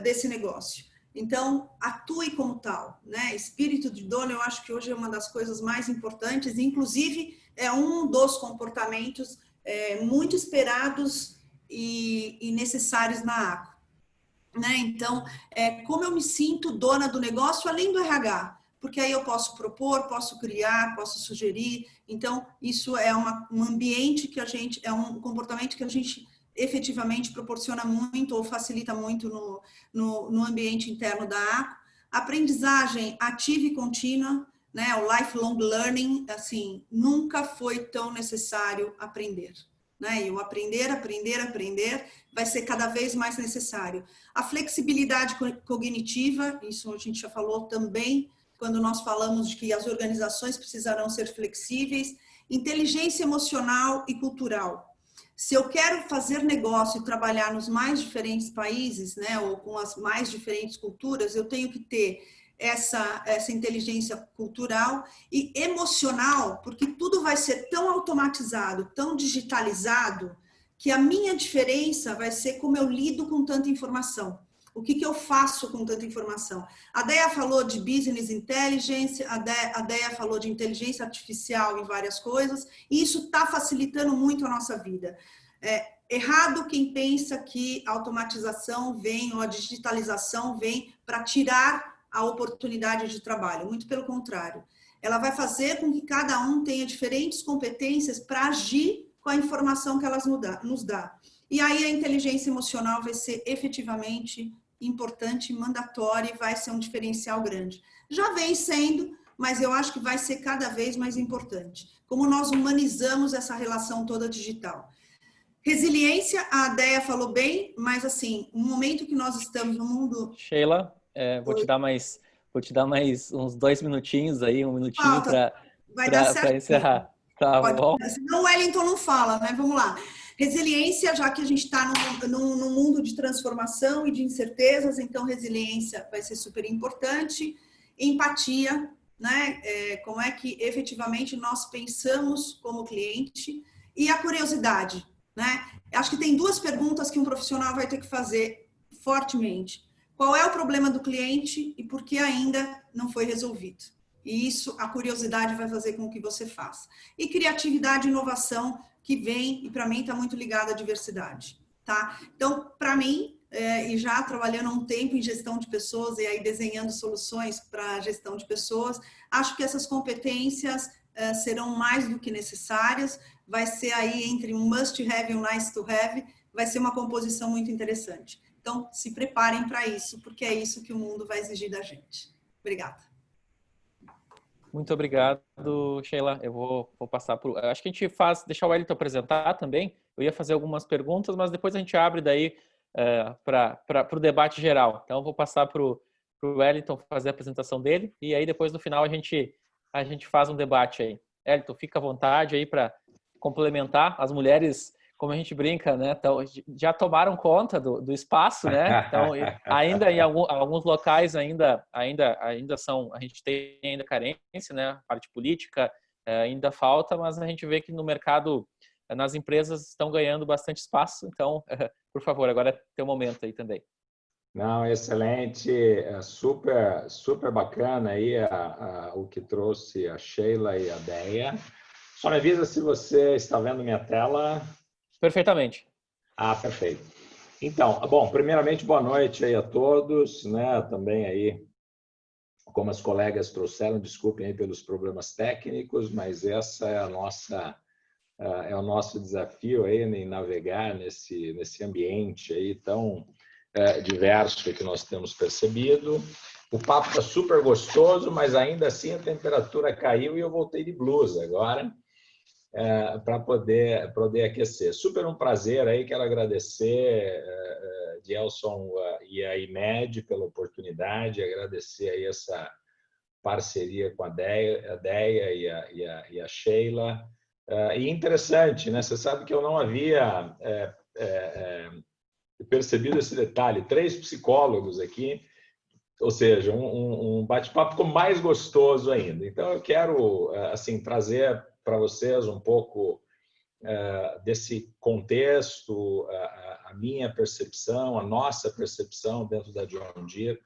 desse negócio. Então, atue como tal, né? Espírito de dono, eu acho que hoje é uma das coisas mais importantes, inclusive é um dos comportamentos muito esperados e necessários na ACO. Né? Então, como eu me sinto dona do negócio, além do RH, porque aí eu posso propor, posso criar, posso sugerir. Então, isso é um ambiente que é um comportamento que a gente efetivamente proporciona muito ou facilita muito no ambiente interno da ACO. Aprendizagem ativa e contínua, né? O lifelong learning, assim, nunca foi tão necessário aprender. Né? E o aprender vai ser cada vez mais necessário. A flexibilidade cognitiva, isso a gente já falou também, quando nós falamos de que as organizações precisarão ser flexíveis. Inteligência emocional e cultural. Se eu quero fazer negócio e trabalhar nos mais diferentes países, né, ou com as mais diferentes culturas, eu tenho que ter essa inteligência cultural e emocional, porque tudo vai ser tão automatizado, tão digitalizado, que a minha diferença vai ser como eu lido com tanta informação. O que eu faço com tanta informação? A Deia falou de business intelligence, a Deia falou de inteligência artificial em várias coisas, e isso está facilitando muito a nossa vida. Errado quem pensa que a automatização vem, ou a digitalização vem para tirar a oportunidade de trabalho. Muito pelo contrário. Ela vai fazer com que cada um tenha diferentes competências para agir com a informação que ela nos dá. E aí a inteligência emocional vai ser efetivamente importante, mandatória, e vai ser um diferencial grande. Já vem sendo, mas eu acho que vai ser cada vez mais importante. Como nós humanizamos essa relação toda digital. Resiliência, a Deia falou bem, mas assim, um momento que nós estamos no mundo... Sheila, vou te dar mais uns 2 minutinhos aí, um minutinho para encerrar. Tá bom? Senão o Wellington não fala, né? Vamos lá. Resiliência, já que a gente está num mundo de transformação e de incertezas, então resiliência vai ser super importante. Empatia, né? Como é que efetivamente nós pensamos como cliente. E a curiosidade, né? Acho que tem 2 perguntas que um profissional vai ter que fazer fortemente. qual é o problema do cliente e por que ainda não foi resolvido. E isso, a curiosidade vai fazer com que você faça. E criatividade e inovação, que vem, e para mim está muito ligada à diversidade. Tá? Então, para mim, e já trabalhando há um tempo em gestão de pessoas e aí desenhando soluções para a gestão de pessoas, acho que essas competências serão mais do que necessárias, vai ser aí entre um must have e um nice to have, vai ser uma composição muito interessante. Então, se preparem para isso, porque é isso que o mundo vai exigir da gente. Obrigada. Muito obrigado, Sheila. Eu vou passar para acho que a gente deixar o Wellington apresentar também. Eu ia fazer algumas perguntas, mas depois a gente abre daí para o debate geral. Então, eu vou passar para o Wellington fazer a apresentação dele e aí depois no final a gente faz um debate aí. Wellington, fica à vontade aí para complementar. As mulheres, como a gente brinca, né, já tomaram conta do espaço, né? Então, ainda em alguns locais ainda são, a gente tem ainda carência, né? A parte política ainda falta, mas a gente vê que no mercado, nas empresas estão ganhando bastante espaço. Então, por favor, agora é teu momento aí também. Não, excelente, super bacana aí o que trouxe a Sheila e a Deia. Só me avisa se você está vendo minha tela. Perfeitamente. Perfeito. Então, bom, primeiramente, boa noite aí a todos, né? Também aí, como as colegas trouxeram, desculpem aí pelos problemas técnicos, mas essa é o nosso desafio aí em navegar nesse ambiente aí tão diverso que nós temos percebido. O papo está super gostoso, mas ainda assim a temperatura caiu e eu voltei de blusa agora para poder aquecer. Super um prazer aí, quero agradecer Gelson e a IMED pela oportunidade, agradecer aí essa parceria com a Deia e a Sheila. E interessante, né? Você sabe que eu não havia percebido esse detalhe. 3 psicólogos aqui, ou seja, um bate-papo ficou mais gostoso ainda. Então, eu quero assim trazer para vocês um pouco desse contexto, a minha percepção, a nossa percepção dentro da John Deere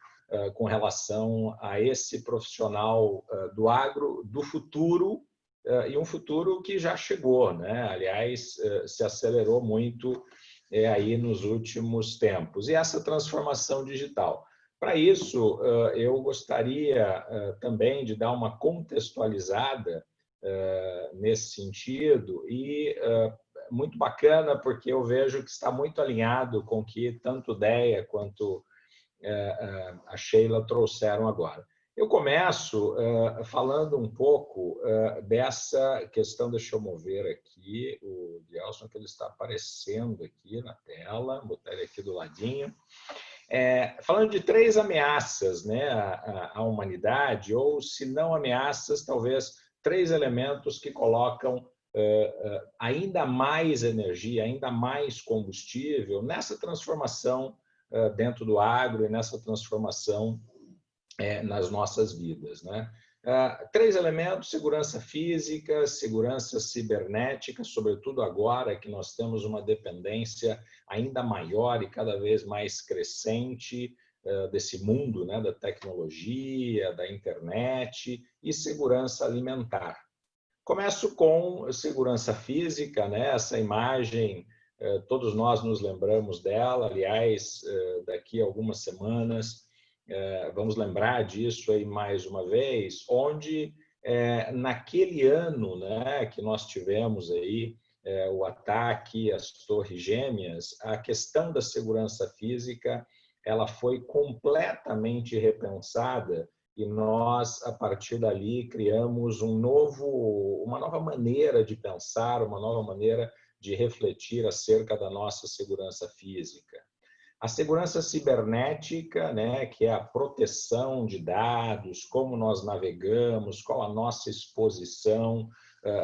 com relação a esse profissional do agro do futuro, e um futuro que já chegou, né? Aliás, se acelerou muito aí nos últimos tempos. E essa transformação digital. Para isso, eu gostaria também de dar uma contextualizada nesse sentido e muito bacana porque eu vejo que está muito alinhado com o que tanto Deia quanto a Sheila trouxeram agora. Eu começo falando um pouco dessa questão, deixa eu mover aqui o Gelson, que ele está aparecendo aqui na tela, vou botar ele aqui do ladinho. Falando de 3 ameaças, né, à humanidade, ou se não ameaças, talvez 3 elementos que colocam ainda mais energia, ainda mais combustível nessa transformação dentro do agro e nessa transformação nas nossas vidas, né? 3 elementos: segurança física, segurança cibernética, sobretudo agora que nós temos uma dependência ainda maior e cada vez mais crescente desse mundo, né, da tecnologia, da internet, e segurança alimentar. Começo com segurança física, né? Essa imagem, todos nós nos lembramos dela, aliás, daqui a algumas semanas vamos lembrar disso aí mais uma vez, onde naquele ano, né, que nós tivemos aí o ataque às Torres Gêmeas, a questão da segurança física ela foi completamente repensada e nós, a partir dali, criamos uma nova maneira de pensar, uma nova maneira de refletir acerca da nossa segurança física. A segurança cibernética, né, que é a proteção de dados, como nós navegamos, qual a nossa exposição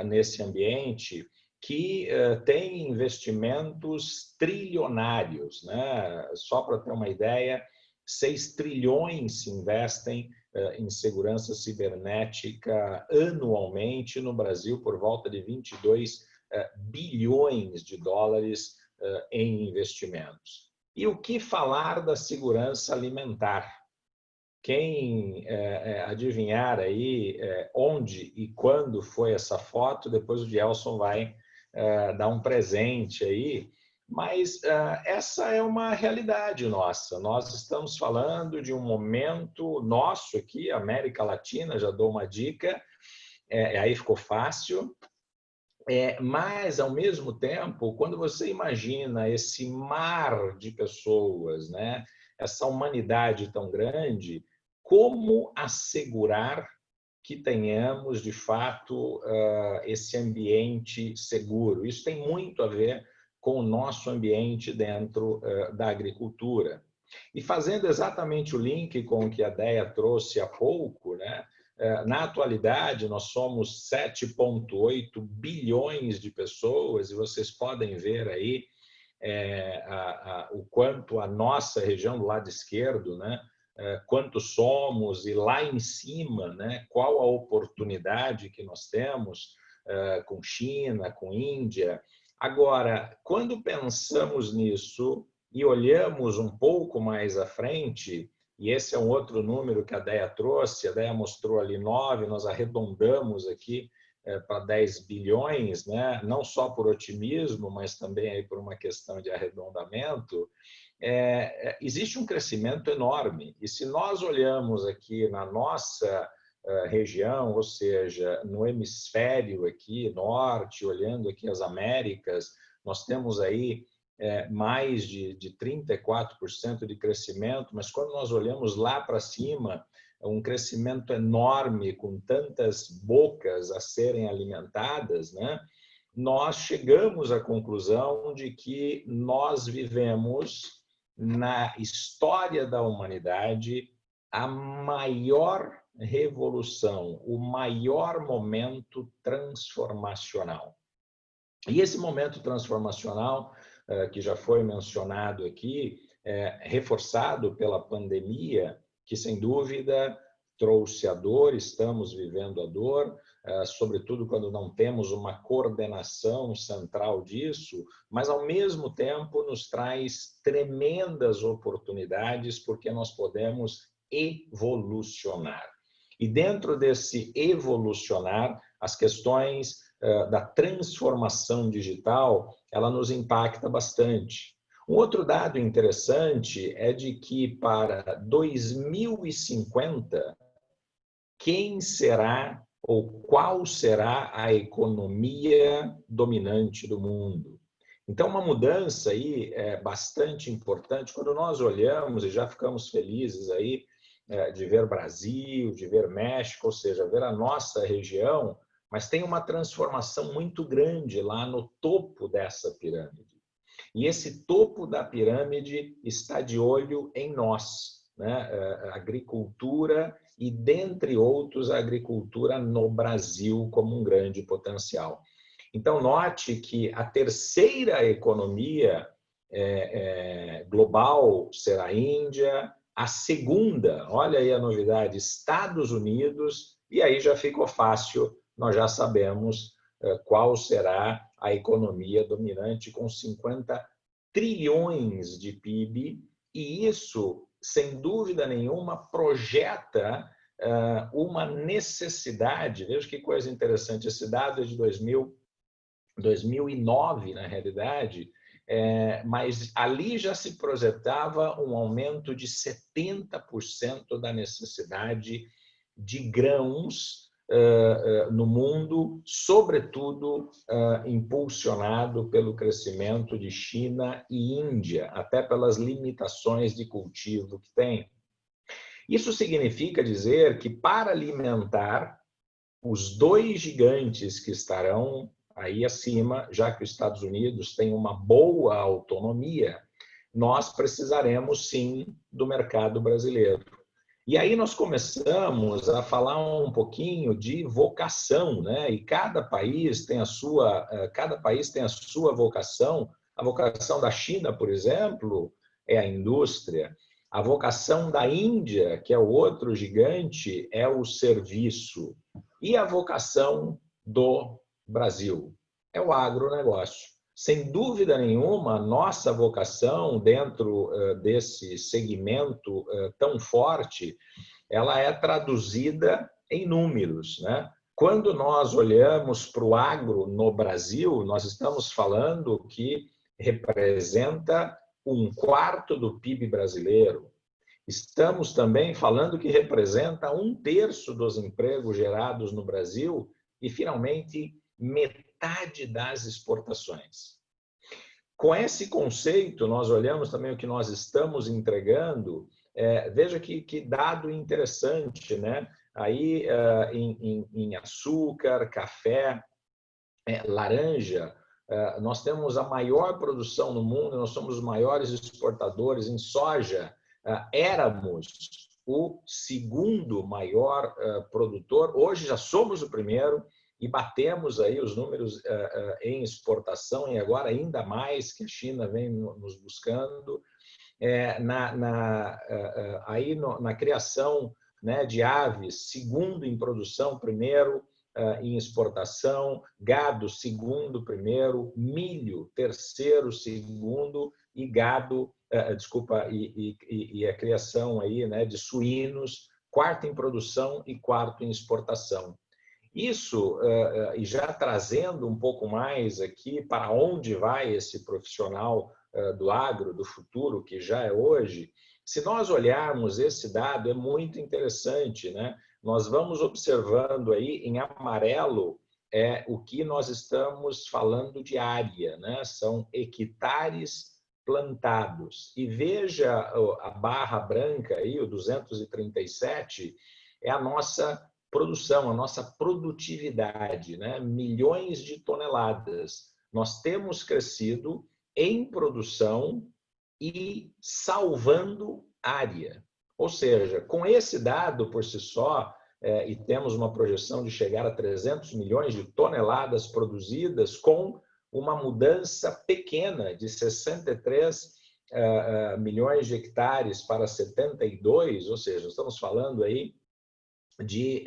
nesse ambiente, que tem investimentos trilionários, né? Só para ter uma ideia, 6 trilhões se investem em segurança cibernética anualmente no Brasil, por volta de 22 bilhões de dólares em investimentos. E o que falar da segurança alimentar? Quem adivinhar aí onde e quando foi essa foto, depois o Gelson vai dar um presente aí. Mas essa é uma realidade nossa. Nós estamos falando de um momento nosso aqui, América Latina, já dou uma dica, aí ficou fácil. Mas, ao mesmo tempo, quando você imagina esse mar de pessoas, né, essa humanidade tão grande, como assegurar que tenhamos, de fato, esse ambiente seguro? Isso tem muito a ver com o nosso ambiente dentro da agricultura. E fazendo exatamente o link com o que a Déia trouxe há pouco, né? Na atualidade, nós somos 7,8 bilhões de pessoas, e vocês podem ver aí o quanto a nossa região do lado esquerdo, né? Quanto somos, e lá em cima, né? Qual a oportunidade que nós temos com China, com Índia. Agora, quando pensamos nisso e olhamos um pouco mais à frente, e esse é um outro número que a Déia trouxe, a Déia mostrou ali 9, nós arredondamos aqui para 10 bilhões, né? Não só por otimismo, mas também aí por uma questão de arredondamento. Existe um crescimento enorme. E se nós olhamos aqui na nossa região, ou seja, no hemisfério aqui norte, olhando aqui as Américas, nós temos aí mais de 34% de crescimento, mas quando nós olhamos lá para cima, um crescimento enorme, com tantas bocas a serem alimentadas, né? Nós chegamos à conclusão de que nós vivemos, na história da humanidade, a maior revolução, o maior momento transformacional. E esse momento transformacional, que já foi mencionado aqui, reforçado pela pandemia, que sem dúvida trouxe a dor, estamos vivendo a dor, sobretudo quando não temos uma coordenação central disso, mas ao mesmo tempo nos traz tremendas oportunidades, porque nós podemos evolucionar. E dentro desse evolucionar, as questões da transformação digital, ela nos impacta bastante. Um outro dado interessante é de que para 2050, quem será ou qual será a economia dominante do mundo? Então, uma mudança aí é bastante importante. Quando nós olhamos e já ficamos felizes aí de ver Brasil, de ver México, ou seja, ver a nossa região, mas tem uma transformação muito grande lá no topo dessa pirâmide. E esse topo da pirâmide está de olho em nós, né? Agricultura e, dentre outros, a agricultura no Brasil como um grande potencial. Então, note que a terceira economia global será a Índia, a segunda, olha aí a novidade, Estados Unidos, e aí já ficou fácil, nós já sabemos qual será a economia dominante com 50 trilhões de PIB, e isso, sem dúvida nenhuma, projeta uma necessidade. Veja que coisa interessante, esse dado é de 2009, na realidade, mas ali já se projetava um aumento de 70% da necessidade de grãos no mundo, sobretudo impulsionado pelo crescimento de China e Índia, até pelas limitações de cultivo que tem. Isso significa dizer que, para alimentar os dois gigantes que estarão aí acima, já que os Estados Unidos têm uma boa autonomia, nós precisaremos sim do mercado brasileiro. E aí nós começamos a falar um pouquinho de vocação, né? E cada país tem a sua vocação. A vocação da China, por exemplo, é a indústria. A vocação da Índia, que é o outro gigante, é o serviço. E a vocação do Brasil é o agronegócio. Sem dúvida nenhuma, a nossa vocação dentro desse segmento tão forte, ela é traduzida em números, né? Quando nós olhamos para o agro no Brasil, nós estamos falando que representa 1/4 do PIB brasileiro. Estamos também falando que representa 1/3 dos empregos gerados no Brasil e, finalmente, metade das exportações. Com esse conceito, nós olhamos também o que nós estamos entregando. Veja que dado interessante, né? Aí, em açúcar, café, laranja, nós temos a maior produção no mundo, nós somos os maiores exportadores. Em soja, éramos o segundo maior produtor, hoje já somos o primeiro e batemos aí os números em exportação, e agora ainda mais que a China vem nos buscando. Na criação, né, de aves, segundo em produção, primeiro em exportação, gado, segundo, primeiro, milho, terceiro, segundo, e gado, e a criação aí, né, de suínos, quarto em produção e quarto em exportação. Isso, e já trazendo um pouco mais aqui para onde vai esse profissional do agro, do futuro, que já é hoje, se nós olharmos esse dado, é muito interessante, né? Nós vamos observando aí em amarelo o que nós estamos falando de área, né? São hectares plantados. E veja a barra branca aí, o 237, é a nossa produção, a nossa produtividade, né? Milhões de toneladas. Nós temos crescido em produção e salvando área. Ou seja, com esse dado por si só, e temos uma projeção de chegar a 300 milhões de toneladas produzidas, com uma mudança pequena de 63 milhões de hectares para 72, ou seja, estamos falando aí de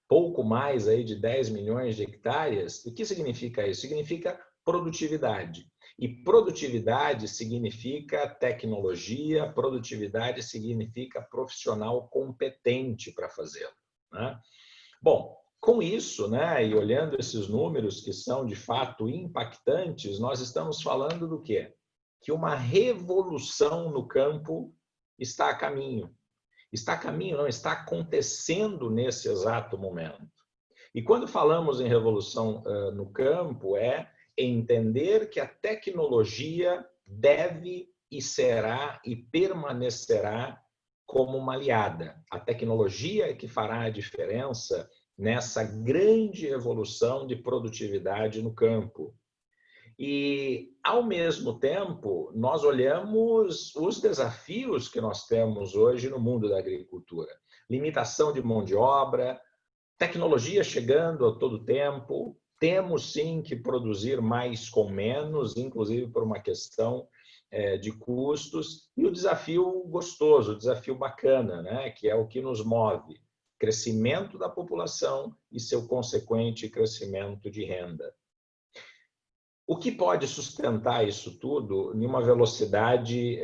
pouco mais aí de 10 milhões de hectares. O que significa isso? Significa produtividade. E produtividade significa tecnologia, produtividade significa profissional competente para fazê-lo, né? Bom, com isso, né, e olhando esses números que são de fato impactantes, nós estamos falando do quê? Que uma revolução no campo está a caminho. Está a caminho, não, está acontecendo nesse exato momento. E quando falamos em revolução no campo, é entender que a tecnologia deve e será e permanecerá como uma aliada. A tecnologia é que fará a diferença nessa grande evolução de produtividade no campo. E, ao mesmo tempo, nós olhamos os desafios que nós temos hoje no mundo da agricultura. Limitação de mão de obra, tecnologia chegando a todo tempo. Temos, sim, que produzir mais com menos, inclusive por uma questão de custos. E o desafio gostoso, o desafio bacana, né? Que é o que nos move. Crescimento da população e seu consequente crescimento de renda. O que pode sustentar isso tudo em uma velocidade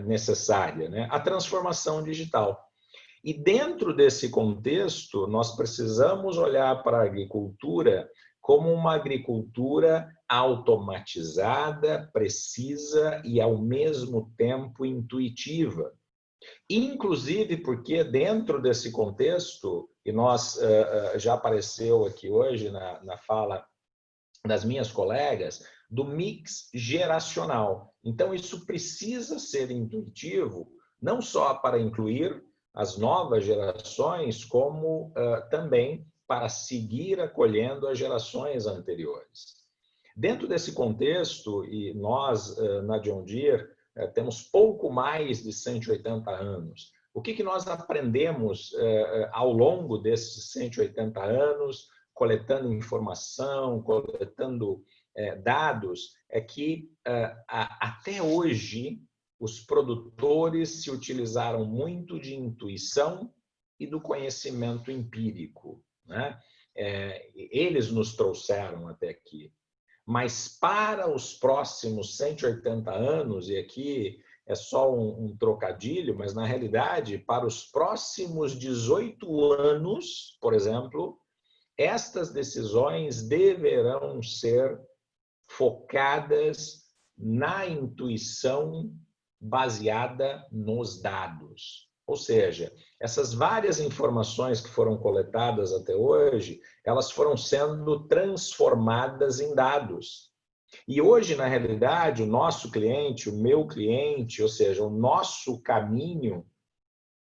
necessária, né? A transformação digital. E dentro desse contexto, nós precisamos olhar para a agricultura como uma agricultura automatizada, precisa e, ao mesmo tempo, intuitiva. Inclusive porque dentro desse contexto, e nós já apareceu aqui hoje na fala das minhas colegas, do mix geracional. Então, isso precisa ser intuitivo, não só para incluir as novas gerações, como também para seguir acolhendo as gerações anteriores. Dentro desse contexto, e nós, na John Deere, temos pouco mais de 180 anos. O que nós aprendemos ao longo desses 180 anos, coletando informação, coletando dados, é que até hoje os produtores se utilizaram muito de intuição e do conhecimento empírico, né? Eles nos trouxeram até aqui. mas para os próximos 180 anos, e aqui é só um trocadilho, mas na realidade, para os próximos 18 anos, por exemplo, estas decisões deverão ser focadas na intuição baseada nos dados. Ou seja, essas várias informações que foram coletadas até hoje, elas foram sendo transformadas em dados. E hoje, na realidade, o nosso cliente, o meu cliente, ou seja, o nosso caminho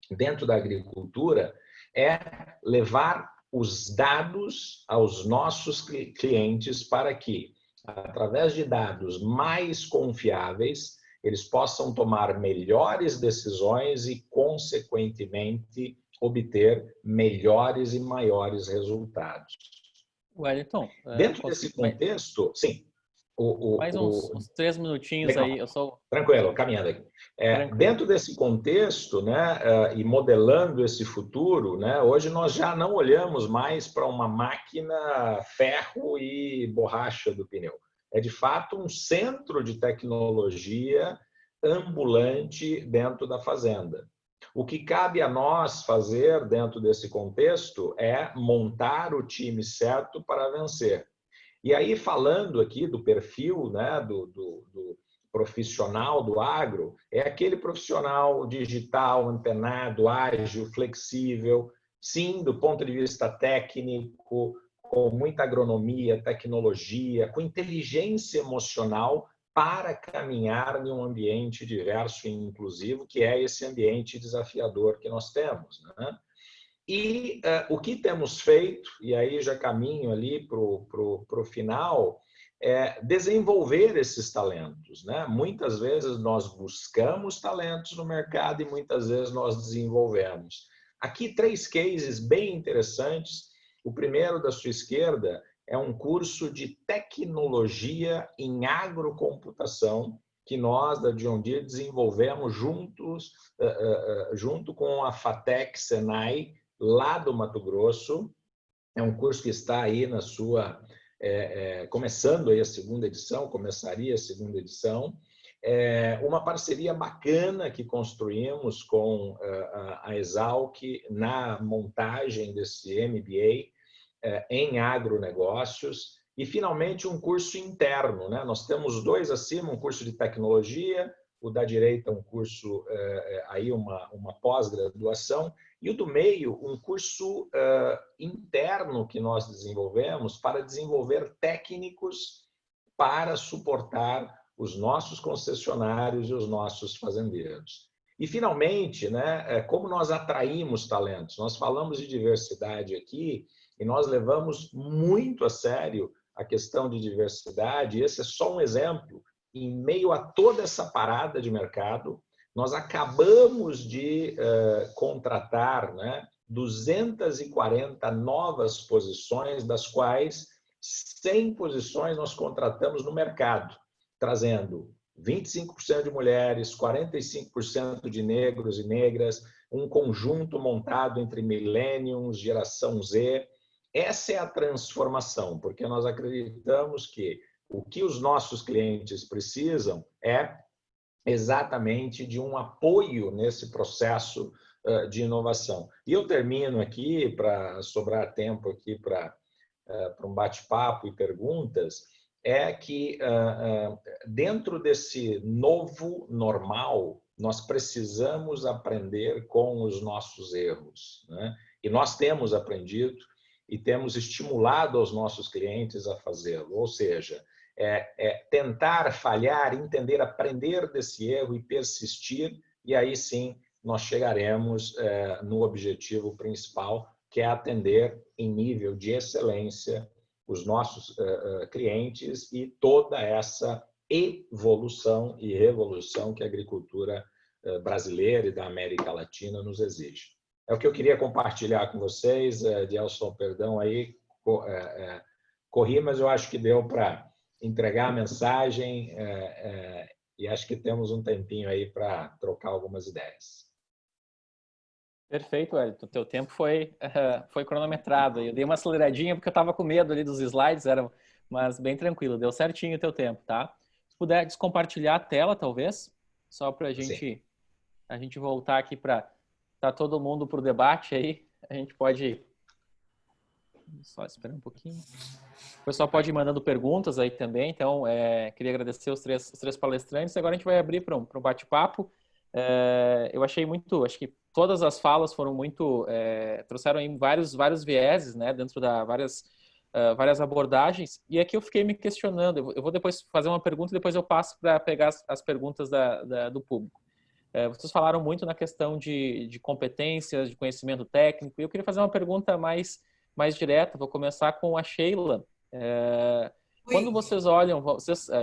dentro da agricultura é levar os dados aos nossos clientes para que, através de dados mais confiáveis, eles possam tomar melhores decisões e, consequentemente, obter melhores e maiores resultados. Wellington, dentro desse contexto, sim. Mais uns 3 minutinhos legal. Aí. Eu sou... Tranquilo, caminhando aqui. Dentro desse contexto, né, e modelando esse futuro, né, hoje nós já não olhamos mais para uma máquina ferro e borracha do pneu. É, de fato, um centro de tecnologia ambulante dentro da fazenda. O que cabe a nós fazer dentro desse contexto é montar o time certo para vencer. E aí, falando aqui do perfil, né, do profissional do agro, é aquele profissional digital, antenado, ágil, flexível, sim, do ponto de vista técnico, com muita agronomia, tecnologia, com inteligência emocional para caminhar em um ambiente diverso e inclusivo, que é esse ambiente desafiador que nós temos, né? E o que temos feito, e aí já caminho ali para o final, é desenvolver esses talentos, né? Muitas vezes nós buscamos talentos no mercado e muitas vezes nós desenvolvemos. Aqui 3 cases bem interessantes. O primeiro da sua esquerda é um curso de tecnologia em agrocomputação que nós da John Deere desenvolvemos junto com a FATEC Senai, lá do Mato Grosso. É um curso que está aí na sua... começando aí a 2ª edição, começaria a 2ª edição. Uma parceria bacana que construímos com a Exalc na montagem desse MBA em agronegócios. E, finalmente, um curso interno, né? Nós temos 2 acima, um curso de tecnologia, o da direita um curso, aí uma pós-graduação, e o do meio um curso interno que nós desenvolvemos para desenvolver técnicos para suportar os nossos concessionários e os nossos fazendeiros. E, finalmente, né, como nós atraímos talentos? Nós falamos de diversidade aqui e nós levamos muito a sério a questão de diversidade. Esse é só um exemplo. Em meio a toda essa parada de mercado, nós acabamos de contratar, né, 240 novas posições, das quais 100 posições nós contratamos no mercado, trazendo 25% de mulheres, 45% de negros e negras, um conjunto montado entre millennials, geração Z. Essa é a transformação, porque nós acreditamos que o que os nossos clientes precisam é exatamente de um apoio nesse processo de inovação. E eu termino aqui, para sobrar tempo aqui para um bate-papo e perguntas, é que dentro desse novo normal, nós precisamos aprender com os nossos erros, né? E nós temos aprendido e temos estimulado os nossos clientes a fazê-lo, ou seja, tentar, falhar, entender, aprender desse erro e persistir, e aí sim nós chegaremos no objetivo principal, que é atender em nível de excelência os nossos clientes e toda essa evolução e revolução que a agricultura brasileira e da América Latina nos exige. É o que eu queria compartilhar com vocês. Gelson, perdão aí, corri, mas eu acho que deu para entregar a mensagem e acho que temos um tempinho aí para trocar algumas ideias. Perfeito, Wellington. O teu tempo foi cronometrado. Eu dei uma aceleradinha porque eu estava com medo ali dos slides, eram Mas bem tranquilo, deu certinho o teu tempo, tá? Se puder descompartilhar a tela, talvez, só para a gente voltar aqui para tá todo mundo para o debate aí. A gente pode só esperar um pouquinho. O pessoal pode ir mandando perguntas aí também. Então, queria agradecer os três palestrantes. Agora a gente vai abrir para um bate-papo. Eu achei acho que todas as falas foram trouxeram aí vários vieses, né, dentro da várias abordagens. E aqui eu fiquei me questionando. Eu vou depois fazer uma pergunta e depois eu passo para pegar as perguntas do público. Vocês falaram muito na questão de competências, de conhecimento técnico. E eu queria fazer uma pergunta mais direta. Vou começar com a Sheila. Quando vocês olham,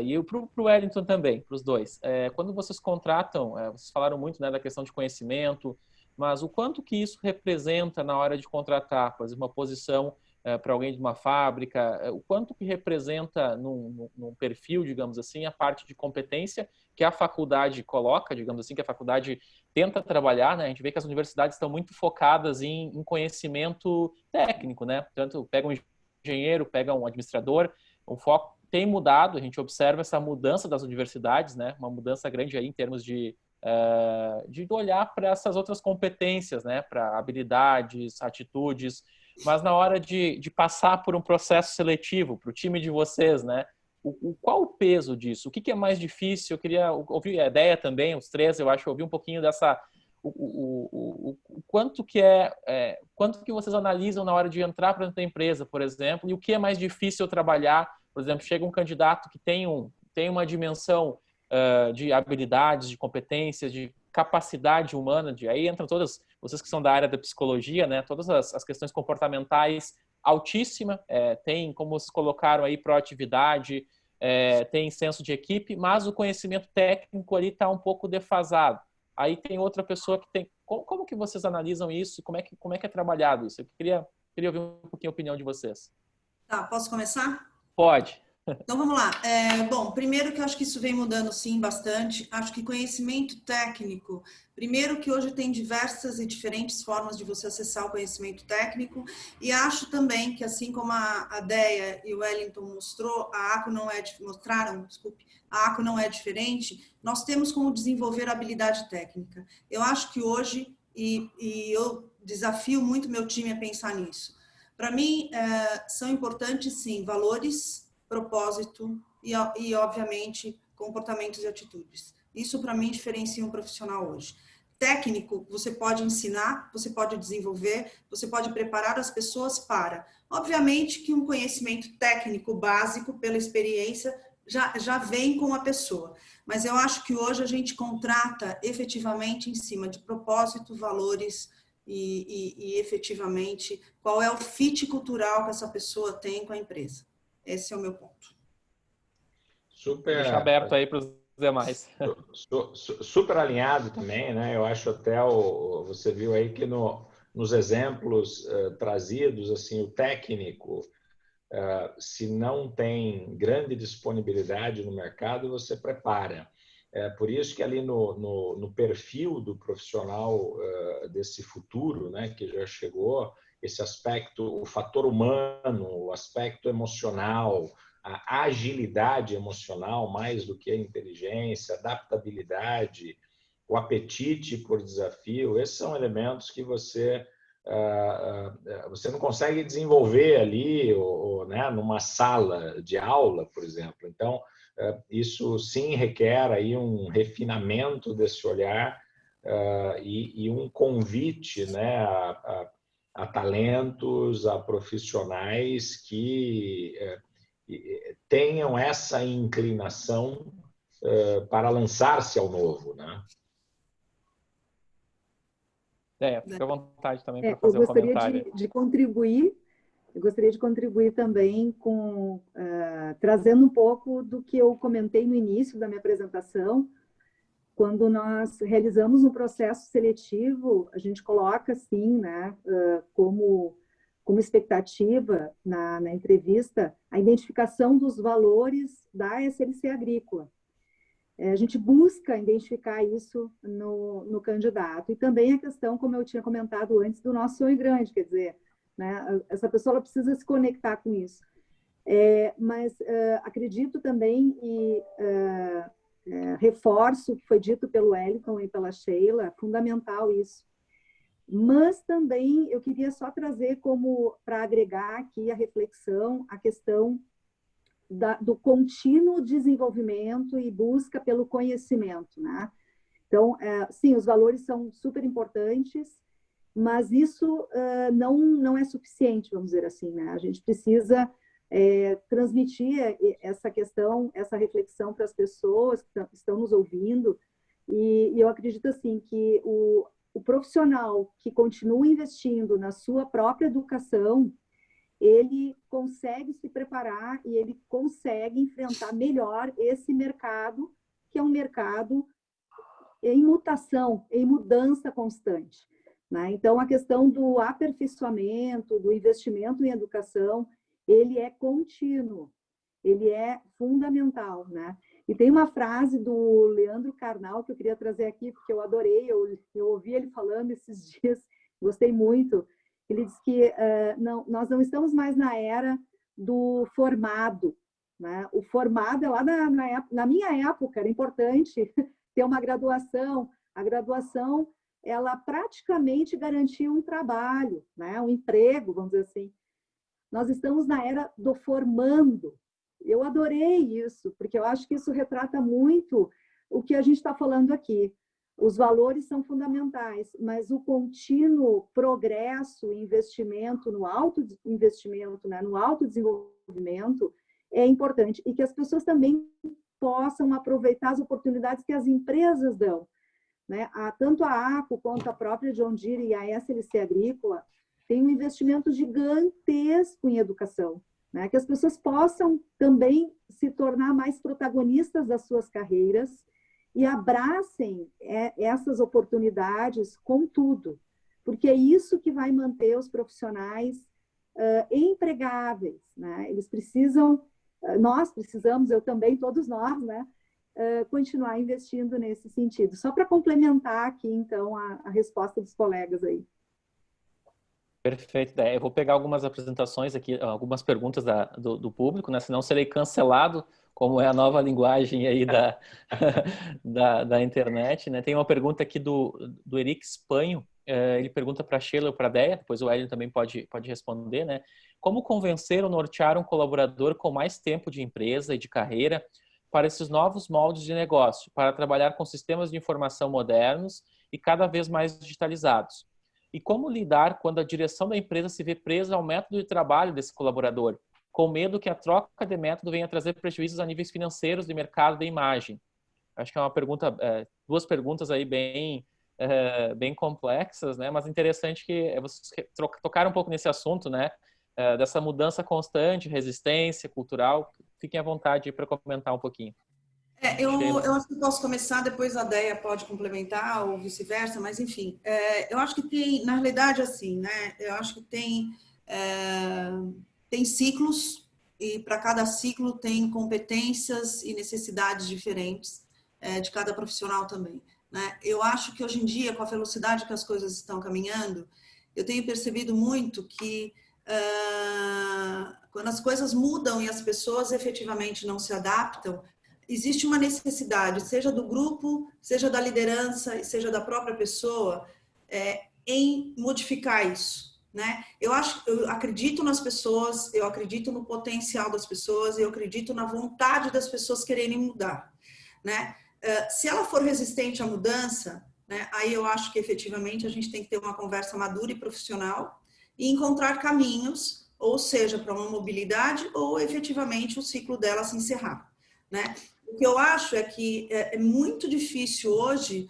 e para o Wellington também, para os dois, quando vocês contratam, vocês falaram muito, né, da questão de conhecimento, mas o quanto que isso representa na hora de contratar, por exemplo, uma posição para alguém de uma fábrica, o quanto que representa num perfil, digamos assim, a parte de competência que a faculdade coloca, digamos assim, que a faculdade tenta trabalhar, né? A gente vê que as universidades estão muito focadas em conhecimento técnico, né? Tanto pega um engenheiro, pega um administrador, o foco tem mudado, a gente observa essa mudança das universidades, né? Uma mudança grande aí em termos de olhar para essas outras competências, né? Para habilidades, atitudes, mas na hora de passar por um processo seletivo para o time de vocês, né? Qual o peso disso? O que é mais difícil? Eu queria ouvir a ideia também, os três, eu acho, ouvir um pouquinho dessa... O quanto que vocês analisam na hora de entrar para dentro da empresa, por exemplo, e o que é mais difícil trabalhar? Por exemplo, chega um candidato que tem uma dimensão de habilidades, de competências, de capacidade humana, aí entram todas, vocês que são da área da psicologia, né, todas as questões comportamentais altíssima, tem, como vocês colocaram aí, proatividade, tem senso de equipe, mas o conhecimento técnico ali está um pouco defasado. Aí tem outra pessoa que tem... Como que vocês analisam isso? Como é que é trabalhado isso? Eu queria ouvir um pouquinho a opinião de vocês. Tá, posso começar? Pode. Então, vamos lá. Bom, primeiro que eu acho que isso vem mudando, sim, bastante. Acho que conhecimento técnico, primeiro que hoje tem diversas e diferentes formas de você acessar o conhecimento técnico, e acho também que, assim como a Deia e o Wellington mostraram, a ACO não é diferente, nós temos como desenvolver habilidade técnica. Eu acho que hoje, e eu desafio muito meu time a pensar nisso, para mim, são importantes, sim, valores, propósito e, obviamente, comportamentos e atitudes. Isso, para mim, diferencia um profissional hoje. Técnico, você pode ensinar, você pode desenvolver, você pode preparar as pessoas para. Obviamente que um conhecimento técnico básico, pela experiência, já vem com a pessoa. Mas eu acho que hoje a gente contrata efetivamente em cima de propósito, valores e efetivamente qual é o fit cultural que essa pessoa tem com a empresa. Esse é o meu ponto. Super. Deixa aberto aí para os demais. Super alinhado também, né? Eu acho até você viu aí que nos exemplos trazidos, assim, o técnico, se não tem grande disponibilidade no mercado, você prepara. Por isso que ali no perfil do profissional desse futuro, né, que já chegou, esse aspecto, o fator humano, o aspecto emocional, a agilidade emocional, mais do que a inteligência, adaptabilidade, o apetite por desafio, esses são elementos que você não consegue desenvolver ali, né, numa sala de aula, por exemplo. Então, isso sim requer aí um refinamento desse olhar e um convite, né, a talentos, a profissionais que tenham essa inclinação para lançar-se ao novo, né? Fica à vontade também para fazer um comentário. Eu gostaria de contribuir também com trazendo um pouco do que eu comentei no início da minha apresentação. Quando nós realizamos um processo seletivo, a gente coloca, sim, né, como expectativa na entrevista, a identificação dos valores da SLC Agrícola. A gente busca identificar isso no candidato. E também a questão, como eu tinha comentado antes, do nosso sonho grande, quer dizer, né, essa pessoa ela precisa se conectar com isso. Mas acredito também e reforço o que foi dito pelo Wellington e pela Sheila, fundamental isso. Mas também eu queria só trazer como, para agregar aqui a reflexão, a questão do contínuo desenvolvimento e busca pelo conhecimento, né? Então, sim, os valores são super importantes, mas isso não é suficiente, vamos dizer assim, né? A gente precisa transmitir essa questão, essa reflexão para as pessoas que estão nos ouvindo, e eu acredito, assim, que o profissional que continua investindo na sua própria educação, ele consegue se preparar e ele consegue enfrentar melhor esse mercado, que é um mercado em mutação, em mudança constante, né? Então, a questão do aperfeiçoamento, do investimento em educação, ele é contínuo, ele é fundamental, né? E tem uma frase do Leandro Carnal que eu queria trazer aqui, porque eu adorei, eu ouvi ele falando esses dias, gostei muito. Ele diz que nós não estamos mais na era do formado, né? O formado é lá na minha época, era importante ter uma graduação. A graduação, ela praticamente garantia um trabalho, né? Um emprego, vamos dizer assim. Nós estamos na era do formando. Eu adorei isso, porque eu acho que isso retrata muito o que a gente está falando aqui. Os valores são fundamentais, mas o contínuo progresso e investimento no autoinvestimento, né, no autodesenvolvimento, é importante. E que as pessoas também possam aproveitar as oportunidades que as empresas dão, né? Tanto a ACO quanto a própria John Deere e a SLC Agrícola têm um investimento gigantesco em educação, né? Que as pessoas possam também se tornar mais protagonistas das suas carreiras e abracem essas oportunidades com tudo, porque é isso que vai manter os profissionais empregáveis, né? Eles precisam, nós precisamos, eu também, todos nós, né? Continuar investindo nesse sentido. Só para complementar aqui, então, a resposta dos colegas aí. Perfeito. Eu vou pegar algumas apresentações aqui, algumas perguntas do público, né? Senão serei cancelado, como é a nova linguagem aí da internet, né? Tem uma pergunta aqui do Eric Espanho. Ele pergunta para a Sheila ou para a Déia, depois o Hélio também pode responder, né? Como convencer ou nortear um colaborador com mais tempo de empresa e de carreira para esses novos moldes de negócio, para trabalhar com sistemas de informação modernos e cada vez mais digitalizados? E como lidar quando a direção da empresa se vê presa ao método de trabalho desse colaborador, com medo que a troca de método venha trazer prejuízos a níveis financeiros, de mercado, de imagem? Acho que é uma pergunta, duas perguntas aí bem complexas, né? Mas interessante que vocês tocaram um pouco nesse assunto, né? Dessa mudança constante, resistência cultural. Fiquem à vontade para comentar um pouquinho. Eu acho que posso começar, depois a Déia pode complementar ou vice-versa, mas enfim, eu acho que tem, na realidade, assim, né? Eu acho que tem ciclos e para cada ciclo tem competências e necessidades diferentes de cada profissional também, né? Eu acho que hoje em dia, com a velocidade que as coisas estão caminhando, eu tenho percebido muito que quando as coisas mudam e as pessoas efetivamente não se adaptam, existe uma necessidade, seja do grupo, seja da liderança, seja da própria pessoa, em modificar isso, né? Eu acredito nas pessoas, eu acredito no potencial das pessoas, eu acredito na vontade das pessoas quererem mudar, né? Se ela for resistente à mudança, né, aí eu acho que efetivamente a gente tem que ter uma conversa madura e profissional e encontrar caminhos, ou seja, para uma mobilidade ou efetivamente o ciclo dela se encerrar, né? O que eu acho é que é muito difícil hoje,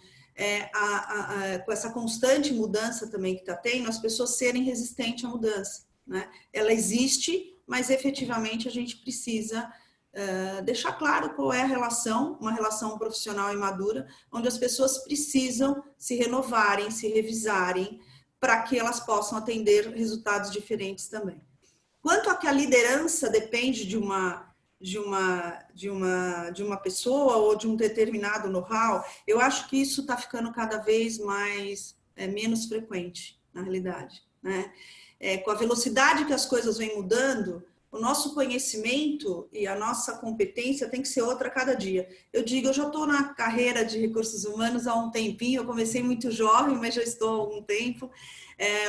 com essa constante mudança também que está tendo, as pessoas serem resistentes à mudança, né? Ela existe, mas efetivamente a gente precisa deixar claro qual é a relação, uma relação profissional e madura, onde as pessoas precisam se renovarem, se revisarem, para que elas possam atender resultados diferentes também. Quanto a que a liderança depende de uma pessoa ou de um determinado know-how, eu acho que isso está ficando cada vez menos frequente, na realidade, né? Com a velocidade que as coisas vêm mudando, o nosso conhecimento e a nossa competência tem que ser outra a cada dia. Eu digo, eu já estou na carreira de recursos humanos há um tempinho, eu comecei muito jovem, mas já estou há algum tempo.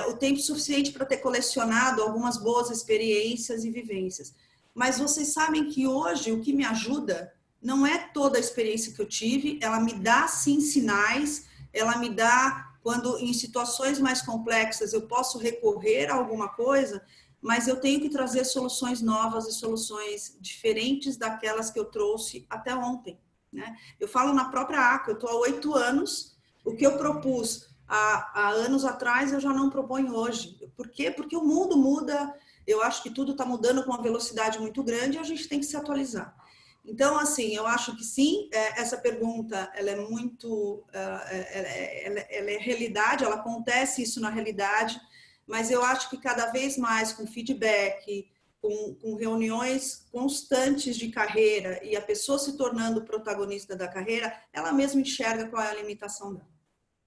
O tempo suficiente para ter colecionado algumas boas experiências e vivências. Mas vocês sabem que hoje o que me ajuda não é toda a experiência que eu tive, ela me dá sim sinais, ela me dá quando em situações mais complexas eu posso recorrer a alguma coisa, mas eu tenho que trazer soluções novas e soluções diferentes daquelas que eu trouxe até ontem, né? Eu falo na própria ACA, eu estou há 8 anos, o que eu propus há anos atrás eu já não proponho hoje. Por quê? Porque o mundo muda, eu acho que tudo está mudando com uma velocidade muito grande e a gente tem que se atualizar. Então, assim, eu acho que sim, essa pergunta, ela é muito, ela é realidade, ela acontece isso na realidade, mas eu acho que cada vez mais com feedback, com reuniões constantes de carreira e a pessoa se tornando protagonista da carreira, ela mesma enxerga qual é a limitação dela.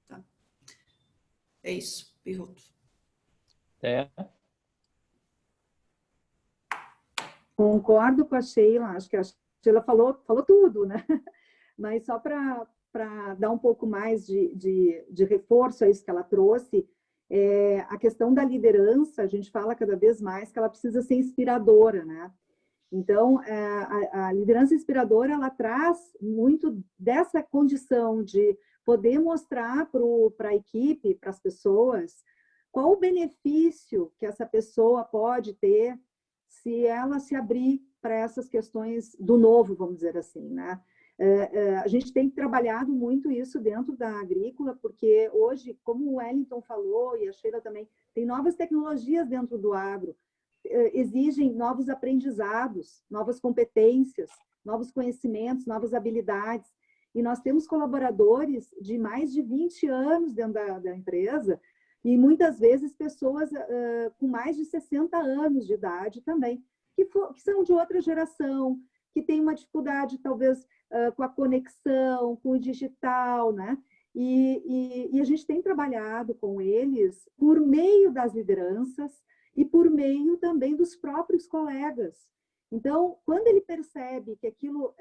Tá? É isso, Pivoto. Concordo com a Sheila, acho que a Sheila falou tudo, né? Mas só para dar um pouco mais de reforço a isso que ela trouxe, a questão da liderança, a gente fala cada vez mais que ela precisa ser inspiradora, né? Então, a liderança inspiradora, ela traz muito dessa condição de poder mostrar para a equipe, para as pessoas, qual o benefício que essa pessoa pode ter se ela se abrir para essas questões do novo, vamos dizer assim, né? A gente tem trabalhado muito isso dentro da agrícola, porque hoje, como o Wellington falou, e a Sheila também, tem novas tecnologias dentro do agro, exigem novos aprendizados, novas competências, novos conhecimentos, novas habilidades. E nós temos colaboradores de mais de 20 anos dentro da empresa, e muitas vezes pessoas com mais de 60 anos de idade também, que são de outra geração, que têm uma dificuldade, talvez, com a conexão, com o digital, né? E a gente tem trabalhado com eles por meio das lideranças e por meio também dos próprios colegas. Então, quando ele percebe que aquilo,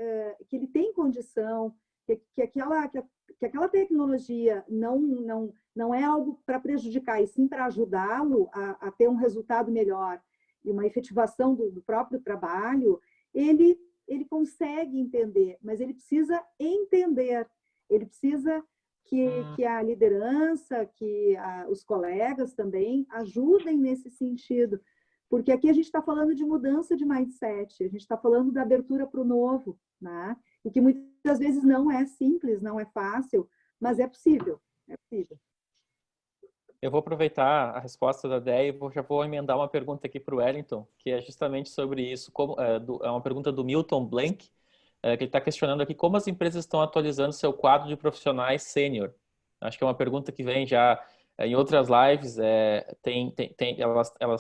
que ele tem condição, que aquela tecnologia não é algo para prejudicar, e sim para ajudá-lo a ter um resultado melhor e uma efetivação do próprio trabalho, ele consegue entender, mas ele precisa entender, ele precisa que a liderança, que os colegas também ajudem nesse sentido, porque aqui a gente está falando de mudança de mindset, a gente está falando da abertura para o novo, né? E que muitas vezes não é simples, não é fácil, mas é possível, é possível. Eu vou aproveitar a resposta da Déia e já vou emendar uma pergunta aqui para o Wellington, que é justamente sobre isso. É uma pergunta do Milton Blank, que ele está questionando aqui como as empresas estão atualizando seu quadro de profissionais sênior. Acho que é uma pergunta que vem já em outras lives,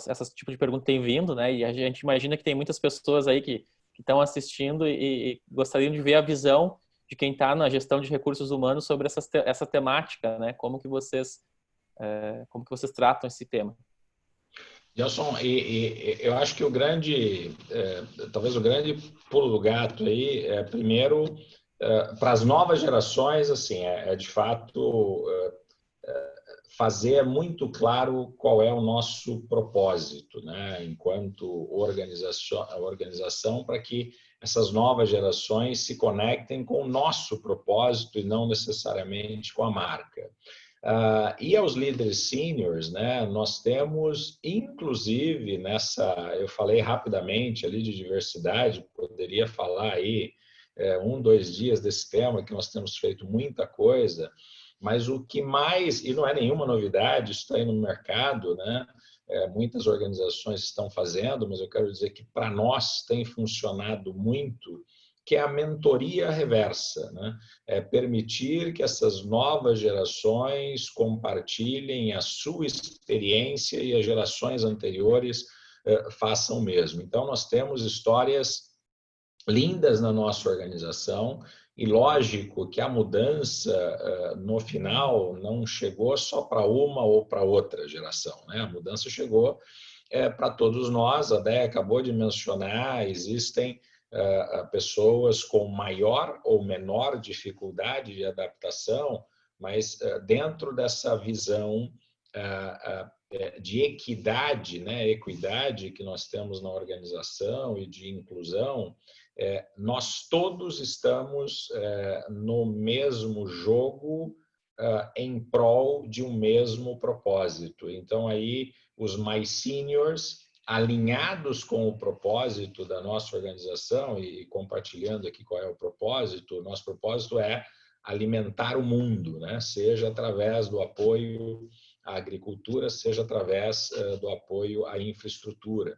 esse tipo de pergunta tem vindo, né? E a gente imagina que tem muitas pessoas aí que estão assistindo e gostariam de ver a visão de quem está na gestão de recursos humanos sobre essa temática, né? Como que vocês tratam esse tema? Gelson, eu acho que talvez o grande pulo do gato aí é, primeiro, para as novas gerações, assim, de fato fazer muito claro qual é o nosso propósito, né, enquanto organização, para que essas novas gerações se conectem com o nosso propósito e não necessariamente com a marca. E aos líderes seniors, né, nós temos, inclusive, eu falei rapidamente ali de diversidade, poderia falar aí 2 dias desse tema, que nós temos feito muita coisa, mas o que mais, e não é nenhuma novidade, isso está aí no mercado, né, muitas organizações estão fazendo, mas eu quero dizer que para nós tem funcionado muito, que é a mentoria reversa, né? É permitir que essas novas gerações compartilhem a sua experiência e as gerações anteriores façam o mesmo. Então, nós temos histórias lindas na nossa organização E lógico que a mudança, no final, não chegou só para uma ou para outra geração, né? A mudança chegou para todos nós. A Déia acabou de mencionar, existem pessoas com maior ou menor dificuldade de adaptação, mas dentro dessa visão de equidade, né, equidade que nós temos na organização e de inclusão, nós todos estamos no mesmo jogo em prol de um mesmo propósito. Então, aí, os mais seniors, alinhados com o propósito da nossa organização e compartilhando aqui qual é o propósito, nosso propósito é alimentar o mundo, né? Seja através do apoio à agricultura, seja através do apoio à infraestrutura.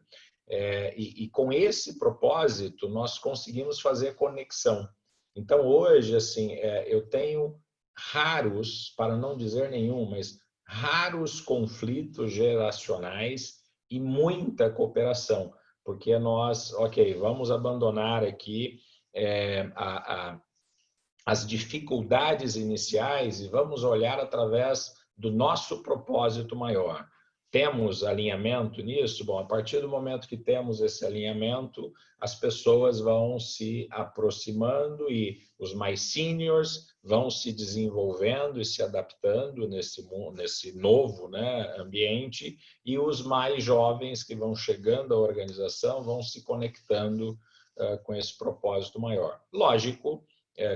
E com esse propósito, nós conseguimos fazer conexão. Então, hoje, assim, eu tenho raros, para não dizer nenhum, mas raros conflitos geracionais e muita cooperação, porque nós, ok, vamos abandonar aqui as dificuldades iniciais e vamos olhar através do nosso propósito maior. Temos alinhamento nisso? Bom, a partir do momento que temos esse alinhamento, as pessoas vão se aproximando e os mais seniors vão se desenvolvendo e se adaptando nesse novo, né, ambiente, e os mais jovens que vão chegando à organização vão se conectando com esse propósito maior. Lógico,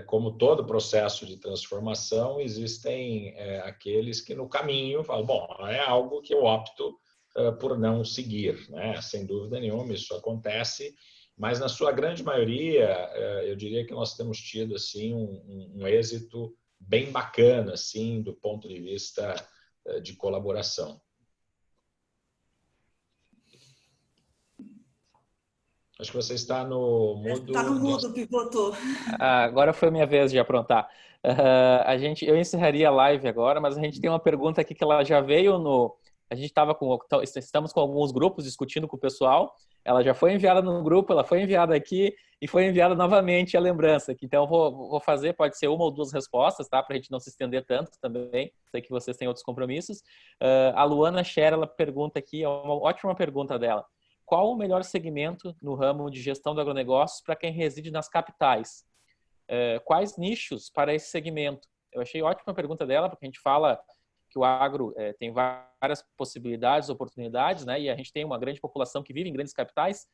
como todo processo de transformação, existem aqueles que no caminho falam, bom, é algo que eu opto por não seguir, né? Sem dúvida nenhuma, isso acontece, mas na sua grande maioria, eu diria que nós temos tido assim, um êxito bem bacana assim, do ponto de vista de colaboração. Acho que você está no mudo. Está no mudo, Pivoto. Agora foi minha vez de aprontar. Eu encerraria a live agora, mas a gente tem uma pergunta aqui que ela já veio no... A gente estamos com alguns grupos discutindo com o pessoal. Ela já foi enviada no grupo, ela foi enviada aqui e foi enviada novamente a lembrança. Então, eu vou fazer, pode ser uma ou duas respostas, tá? Para a gente não se estender tanto também. Sei que vocês têm outros compromissos. A Luana Scher, ela pergunta aqui, é uma ótima pergunta dela. Qual o melhor segmento no ramo de gestão de agronegócios para quem reside nas capitais? Quais nichos para esse segmento? Eu achei ótima a pergunta dela, porque a gente fala que o agro tem várias possibilidades, oportunidades, né? E a gente tem uma grande população que vive em grandes capitais.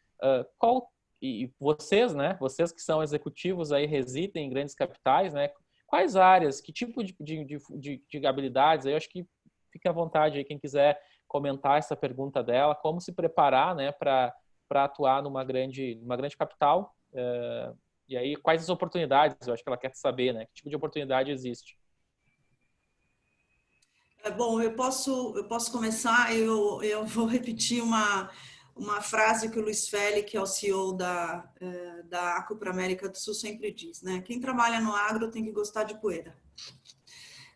E vocês, né? Vocês que são executivos aí, residem em grandes capitais, né? Quais áreas, que tipo de habilidades? Eu acho que fica à vontade aí, quem quiser comentar essa pergunta dela, como se preparar, né, para atuar numa grande capital, e aí quais as oportunidades, eu acho que ela quer saber, né, que tipo de oportunidade existe. Bom, eu posso começar, eu vou repetir uma frase que o Luiz Feli, que é o CEO da Acro para a América do Sul, sempre diz, né, quem trabalha no agro tem que gostar de poeira.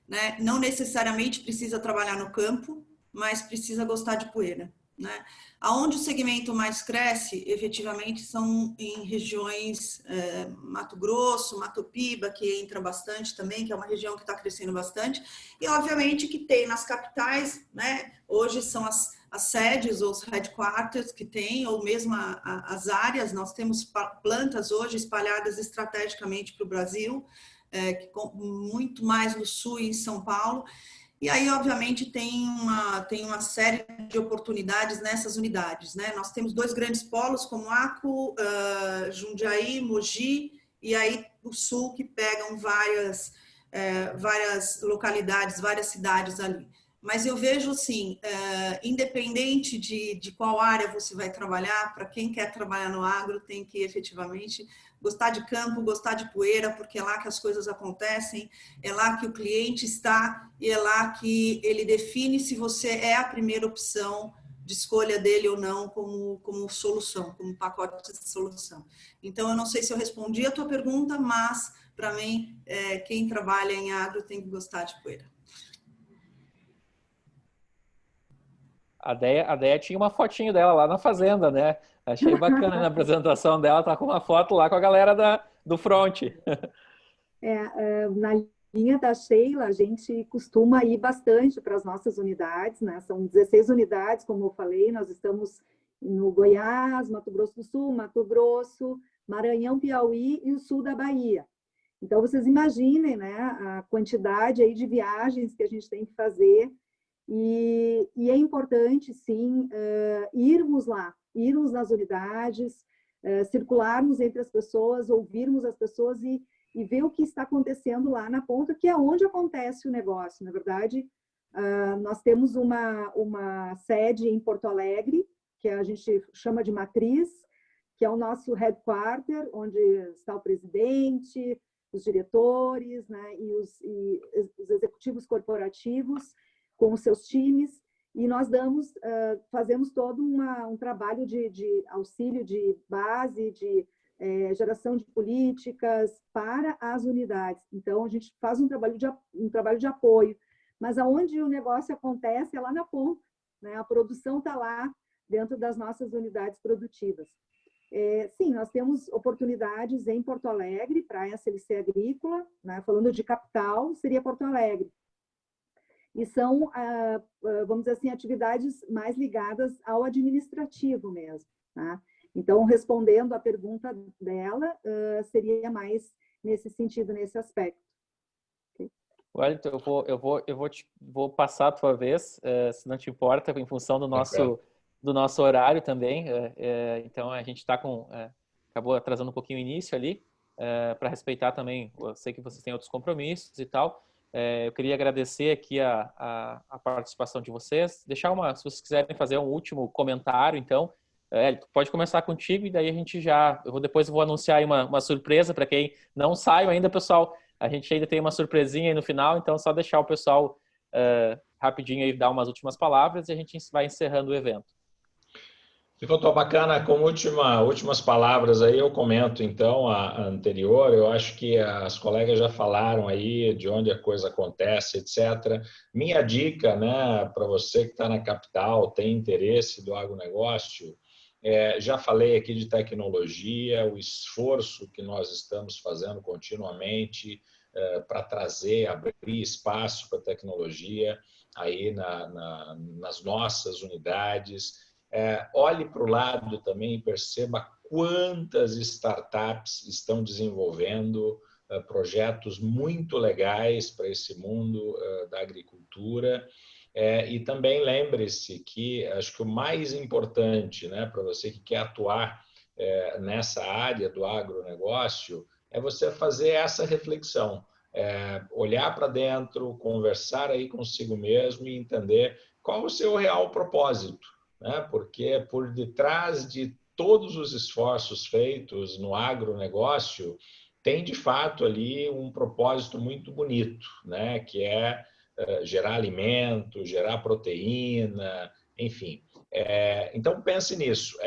Né? Não necessariamente precisa trabalhar no campo, mas precisa gostar de poeira, né? Aonde o segmento mais cresce, efetivamente, são em regiões Mato Grosso, Mato Piba, que entra bastante também, que é uma região que está crescendo bastante, e obviamente que tem nas capitais, né? Hoje são as sedes ou os headquarters que tem, ou mesmo as áreas. Nós temos plantas hoje espalhadas estrategicamente para o Brasil, muito mais no sul e em São Paulo. E aí, obviamente, tem uma série de oportunidades nessas unidades, né? Nós temos dois grandes polos, como Acro, Jundiaí, Mogi, e aí o sul, que pegam várias localidades, várias cidades ali. Mas eu vejo, assim, independente de qual área você vai trabalhar, para quem quer trabalhar no agro, tem que efetivamente gostar de campo, gostar de poeira, porque é lá que as coisas acontecem, é lá que o cliente está e é lá que ele define se você é a primeira opção de escolha dele ou não como solução, como pacote de solução. Então, eu não sei se eu respondi a tua pergunta, mas, para mim, quem trabalha em agro tem que gostar de poeira. A Déia tinha uma fotinho dela lá na fazenda, né? Achei bacana na apresentação dela, tá com uma foto lá com a galera do front. Na linha da Sheila, a gente costuma ir bastante para as nossas unidades, né? São 16 unidades, como eu falei, nós estamos no Goiás, Mato Grosso do Sul, Mato Grosso, Maranhão, Piauí e o sul da Bahia. Então, vocês imaginem, né, a quantidade aí de viagens que a gente tem que fazer e é importante, sim, irmos lá, irmos nas unidades, circularmos entre as pessoas, ouvirmos as pessoas e ver o que está acontecendo lá na ponta, que é onde acontece o negócio. Na verdade, nós temos uma sede em Porto Alegre, que a gente chama de matriz, que é o nosso headquarter, onde está o presidente, os diretores, né, e os executivos corporativos com os seus times, e nós fazemos todo um trabalho de auxílio de base, de geração de políticas para as unidades. Então, a gente faz um trabalho de apoio, mas aonde o negócio acontece é lá na ponta, né? A produção está lá dentro das nossas unidades produtivas. Sim, nós temos oportunidades em Porto Alegre para a SLC Agrícola, né? Falando de capital, seria Porto Alegre. E são, vamos dizer assim, atividades mais ligadas ao administrativo mesmo, tá? Então, respondendo à pergunta dela, seria mais nesse sentido, nesse aspecto. Okay? Wellington, vou passar a tua vez, se não te importa, em função do nosso horário também. Então, a gente está acabou atrasando um pouquinho o início ali, para respeitar também, eu sei que vocês têm outros compromissos e tal. Eu queria agradecer aqui a participação de vocês. Se vocês quiserem fazer um último comentário, então, pode começar contigo e daí a gente depois vou anunciar aí uma surpresa para quem não saiu ainda, pessoal. A gente ainda tem uma surpresinha aí no final, então só deixar o pessoal rapidinho aí dar umas últimas palavras e a gente vai encerrando o evento. Ficou bacana. Como últimas palavras aí, eu comento então a anterior. Eu acho que as colegas já falaram aí de onde a coisa acontece, etc. Minha dica, né, para você que está na capital, tem interesse do agronegócio, já falei aqui de tecnologia, o esforço que nós estamos fazendo continuamente para abrir espaço para tecnologia aí nas nossas unidades. Olhe para o lado também e perceba quantas startups estão desenvolvendo projetos muito legais para esse mundo da agricultura. E também lembre-se que acho que o mais importante, né, para você que quer atuar nessa área do agronegócio é você fazer essa reflexão, olhar para dentro, conversar aí consigo mesmo e entender qual o seu real propósito, né? Porque por detrás de todos os esforços feitos no agronegócio tem de fato ali um propósito muito bonito, né? Que é gerar alimento, gerar proteína, enfim. Então pense nisso.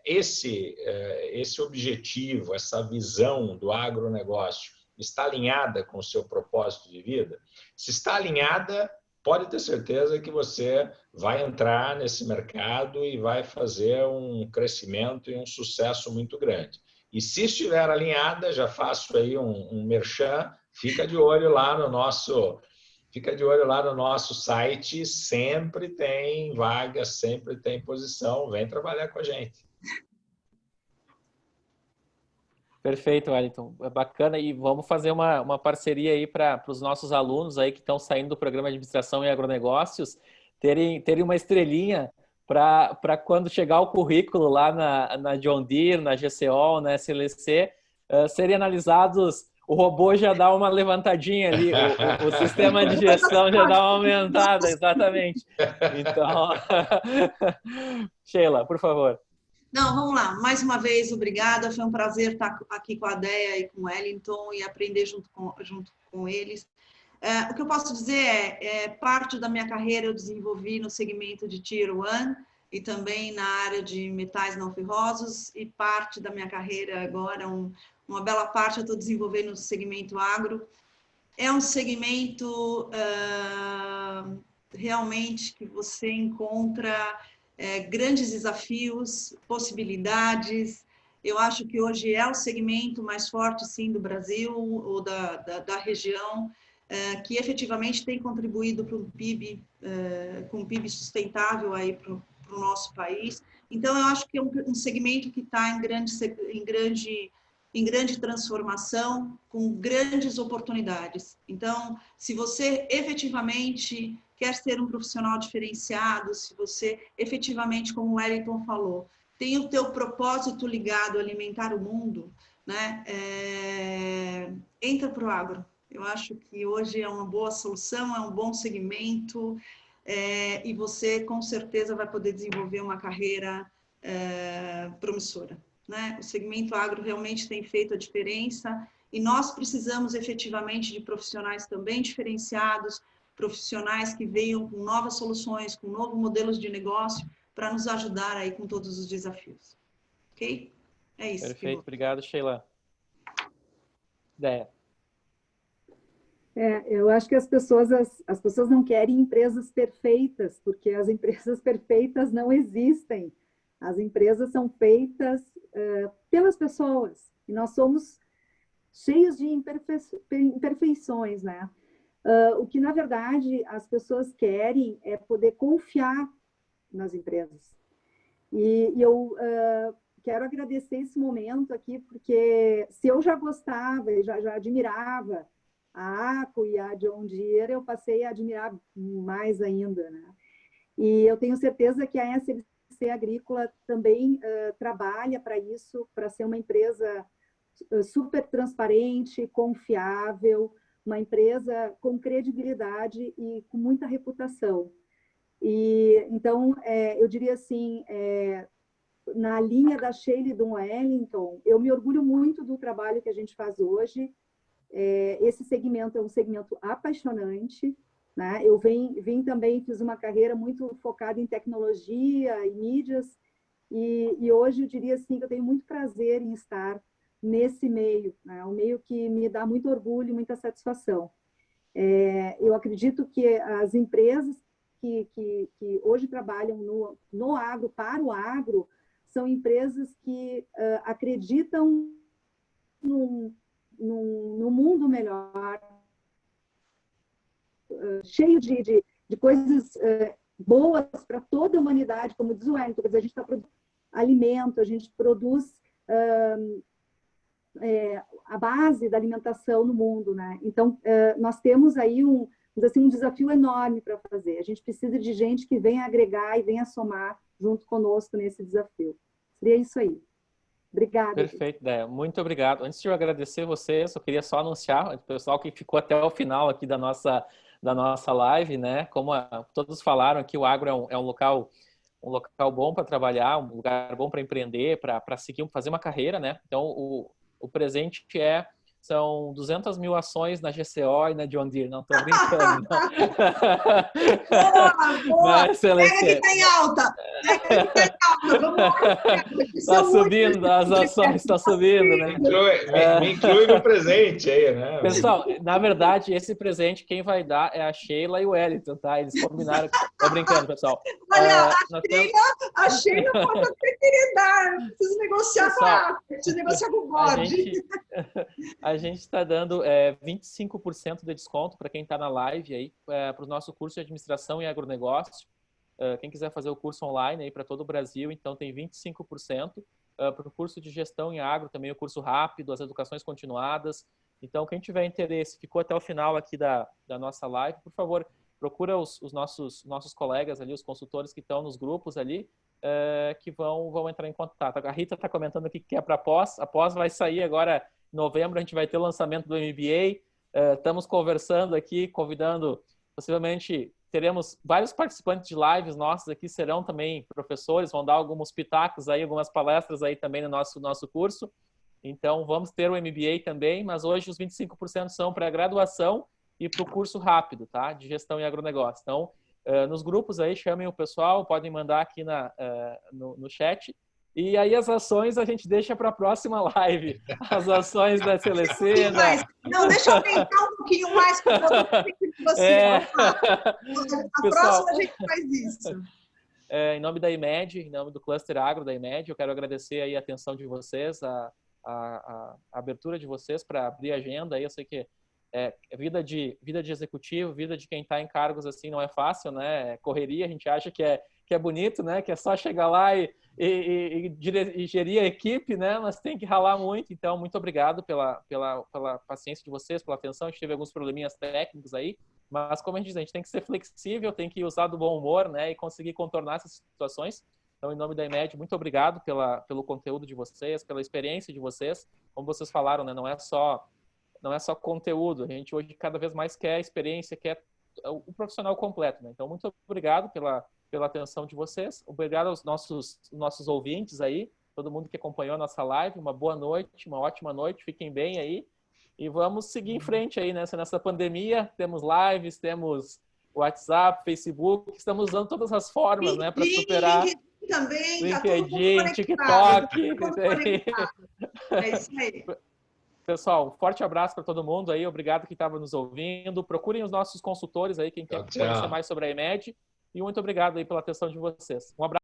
Esse objetivo, essa visão do agronegócio está alinhada com o seu propósito de vida? Se está alinhada, pode ter certeza que você vai entrar nesse mercado e vai fazer um crescimento e um sucesso muito grande. E se estiver alinhada, já faço aí um merchan, fica de olho lá no nosso site, sempre tem vaga, sempre tem posição, vem trabalhar com a gente. Perfeito, Wellington. É bacana e vamos fazer uma parceria aí para os nossos alunos aí que estão saindo do programa de administração e agronegócios terem uma estrelinha para quando chegar o currículo lá na John Deere, na GCO, na SLC, serem analisados. O robô já dá uma levantadinha ali, o sistema de gestão já dá uma aumentada, exatamente. Então, Sheila, por favor. Não, vamos lá. Mais uma vez, obrigada. Foi um prazer estar aqui com a Déia e com o Wellington e aprender junto com eles. O que eu posso dizer parte da minha carreira eu desenvolvi no segmento de Tier 1 e também na área de metais não ferrosos e parte da minha carreira agora, uma bela parte eu estou desenvolvendo no segmento agro. É um segmento realmente que você encontra grandes desafios, possibilidades, Eu acho que hoje é o segmento mais forte, sim, do Brasil ou da região, que efetivamente tem contribuído para um PIB, com um PIB sustentável aí para o nosso país. Então, eu acho que é um segmento que está em grande transformação, com grandes oportunidades. Então, se você efetivamente quer ser um profissional diferenciado, se você efetivamente, como o Wellington falou, tem o teu propósito ligado a alimentar o mundo, né? Entra para o agro. Eu acho que hoje é uma boa solução, é um bom segmento, e você com certeza vai poder desenvolver uma carreira promissora, né? O segmento agro realmente tem feito a diferença e nós precisamos efetivamente de profissionais também diferenciados, profissionais que venham com novas soluções, com novos modelos de negócio para nos ajudar aí com todos os desafios. Ok? É isso. Perfeito, obrigado, Sheila. Ideia. Eu acho que as pessoas não querem empresas perfeitas, porque as empresas perfeitas não existem. As empresas são feitas pelas pessoas, e nós somos cheios de imperfeições, né? O que, na verdade, as pessoas querem é poder confiar nas empresas. E eu quero agradecer esse momento aqui, porque se eu já gostava e já admirava a ACO e a John Deere, eu passei a admirar mais ainda, né? E eu tenho certeza que a SLC Agrícola também trabalha para isso, para ser uma empresa super transparente, confiável, uma empresa com credibilidade e com muita reputação. E então, eu diria assim, na linha da Sheila e do Wellington, eu me orgulho muito do trabalho que a gente faz hoje. Esse segmento é um segmento apaixonante, né? Eu vim também, fiz uma carreira muito focada em tecnologia e mídias, e hoje eu diria assim que eu tenho muito prazer em estar nesse meio, né? Um meio que me dá muito orgulho e muita satisfação. Eu acredito que as empresas que hoje trabalham no agro, para o agro, são empresas que acreditam num mundo melhor, cheio de coisas boas para toda a humanidade, como diz o Wellington, a gente está produzindo alimento, a gente produz a base da alimentação no mundo, né? Então, nós temos aí um desafio enorme para fazer. A gente precisa de gente que venha agregar e venha somar junto conosco nesse desafio. Seria isso aí. Obrigada. Perfeito, Déia. Muito obrigado. Antes de eu agradecer vocês, eu queria só anunciar o pessoal que ficou até o final aqui da nossa live, né? Como todos falaram aqui, o agro é um local bom para trabalhar, um lugar bom para empreender, para seguir, fazer uma carreira, né? Então, o presente são 200 mil ações na GCO e na John Deere. Não, estou brincando. Boa! Pega que está em alta! Está subindo, as ações estão subindo, né? Me inclui no presente aí, né? Pessoal, na verdade, esse presente quem vai dar é a Sheila e o Wellington, tá? Eles combinaram. Estou brincando, pessoal. Olha, a Sheila pode até querer dar. Eu preciso negociar pessoal, com ela. Preciso negociar com o bode. A gente está dando 25% de desconto para quem está na live aí, para o nosso curso de administração e agronegócio. Quem quiser fazer o curso online aí para todo o Brasil, então tem 25%. Para o curso de gestão em agro, também o curso rápido, as educações continuadas. Então, quem tiver interesse, ficou até o final aqui da nossa live, por favor, procura os nossos colegas ali, os consultores que estão nos grupos ali, que vão entrar em contato. A Rita está comentando aqui que é para pós. A pós vai sair agora em novembro, a gente vai ter o lançamento do MBA. Estamos conversando aqui, convidando, possivelmente teremos vários participantes de lives nossos aqui, serão também professores, vão dar alguns pitacos aí, algumas palestras aí também no nosso curso. Então, vamos ter o MBA também, mas hoje os 25% são para a graduação e para o curso rápido, tá? De gestão e agronegócio. Então, nos grupos aí, chamem o pessoal, podem mandar aqui no chat. E aí as ações a gente deixa para a próxima live. As ações da SLC. Não, deixa eu aumentar um pouquinho mais para você. A próxima a gente faz isso. em nome da IMED, em nome do Cluster Agro da IMED, eu quero agradecer aí a atenção de vocês, a abertura de vocês para abrir a agenda. Eu sei que vida de executivo, vida de quem está em cargos assim não é fácil, né? Correria, a gente acha que é bonito, né? Que é só chegar lá e gerir a equipe, né? Mas tem que ralar muito. Então, muito obrigado pela paciência de vocês, pela atenção. A gente teve alguns probleminhas técnicos aí, mas como a gente diz, a gente tem que ser flexível, tem que usar do bom humor, né? E conseguir contornar essas situações. Então, em nome da IMED, muito obrigado pelo conteúdo de vocês, pela experiência de vocês. Como vocês falaram, né? Não é só conteúdo. A gente hoje cada vez mais quer experiência, quer o profissional completo, né? Então, muito obrigado pela atenção de vocês. Obrigado aos nossos ouvintes aí, todo mundo que acompanhou a nossa live. Uma boa noite, uma ótima noite. Fiquem bem aí. E vamos seguir em frente aí nessa pandemia. Temos lives, temos WhatsApp, Facebook. Estamos usando todas as formas, né, para superar. LinkedIn também, LinkedIn, TikTok. É isso aí. Pessoal, um forte abraço para todo mundo aí. Obrigado quem estava nos ouvindo. Procurem os nossos consultores aí, quem quer conhecer mais sobre a IMED. E muito obrigado aí pela atenção de vocês. Um abraço.